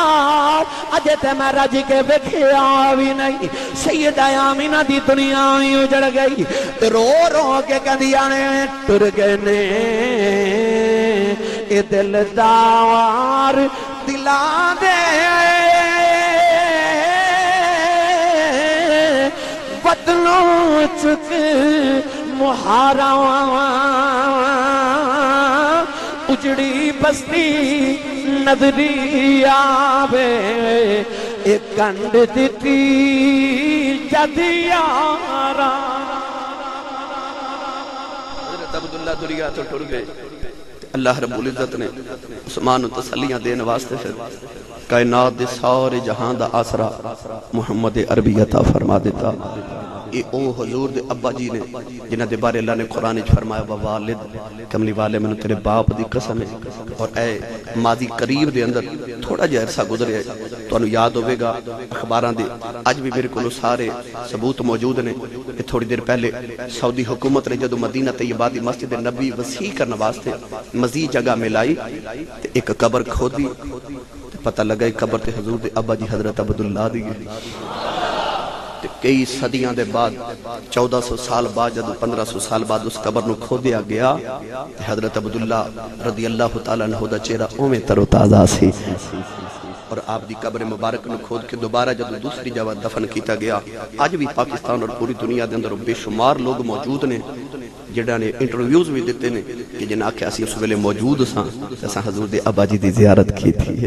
اجے تے میں رج کے وکھیا بھی نہیں۔ سیدہ آمینہ دی دنیا ہی اجڑ گئی، رو رو کے کہندیاں نے ٹر گئے نے اے دلدار دلاں دے بدلوں چک مہارا اجڑی بستی نظری آوے ایک کنڈ دیتی جد یارا۔ حضرت عبداللہ دریا تو ٹر گئے، اللہ رب العزت نے عثمان تسلیاں دین واسطے پھر کائنات دے سارے جہان دا آسرا محمد عربی عطا فرما دیتا۔ اے او حضور دے ابا جی نے جنہ دے بارے اللہ نے قرآن وچ فرمایا ووالد کملی والے میں تیرے باپ دی قسم ہے، اور اے ماضی قریب دے اندر تھوڑا جہا عرصہ گزرے تو انہوں یاد ہوئے گا اخباران دے اج بھی میرے کو سارے ثبوت موجود نے کہ تھوڑی دیر پہلے سعودی حکومت نے جدو مدینہ طیبہ دی مسجد نبی وسیع کرنے واسطے مزید جگہ ملائی تے ایک قبر کھودی، پتہ لگا قبر تے حضور دے ابا جی حضرت عبداللہ دی گئی۔ کئی صدیاں دے بعد 1400 سال بعد جدو 1500 سال بعد اس قبر نو کھودیا گیا، حضرت عبداللہ رضی اللہ تعالیٰ عنہ دا چہرہ اومیں تر و تازہ سی، اور آپ دی قبر مبارک نو کھود کے دوبارہ جدو دوسری جگہ دفن کیتا گیا۔ آج بھی پاکستان اور پوری دنیا دے اندر بے شمار لوگ موجود نے جڑا نے انٹرویوز بھی دیتے نے کہ جنہاں کہ اسی اس ویلے موجود ساں، اساں حضور دے ابا جی دی زیارت کی تھی۔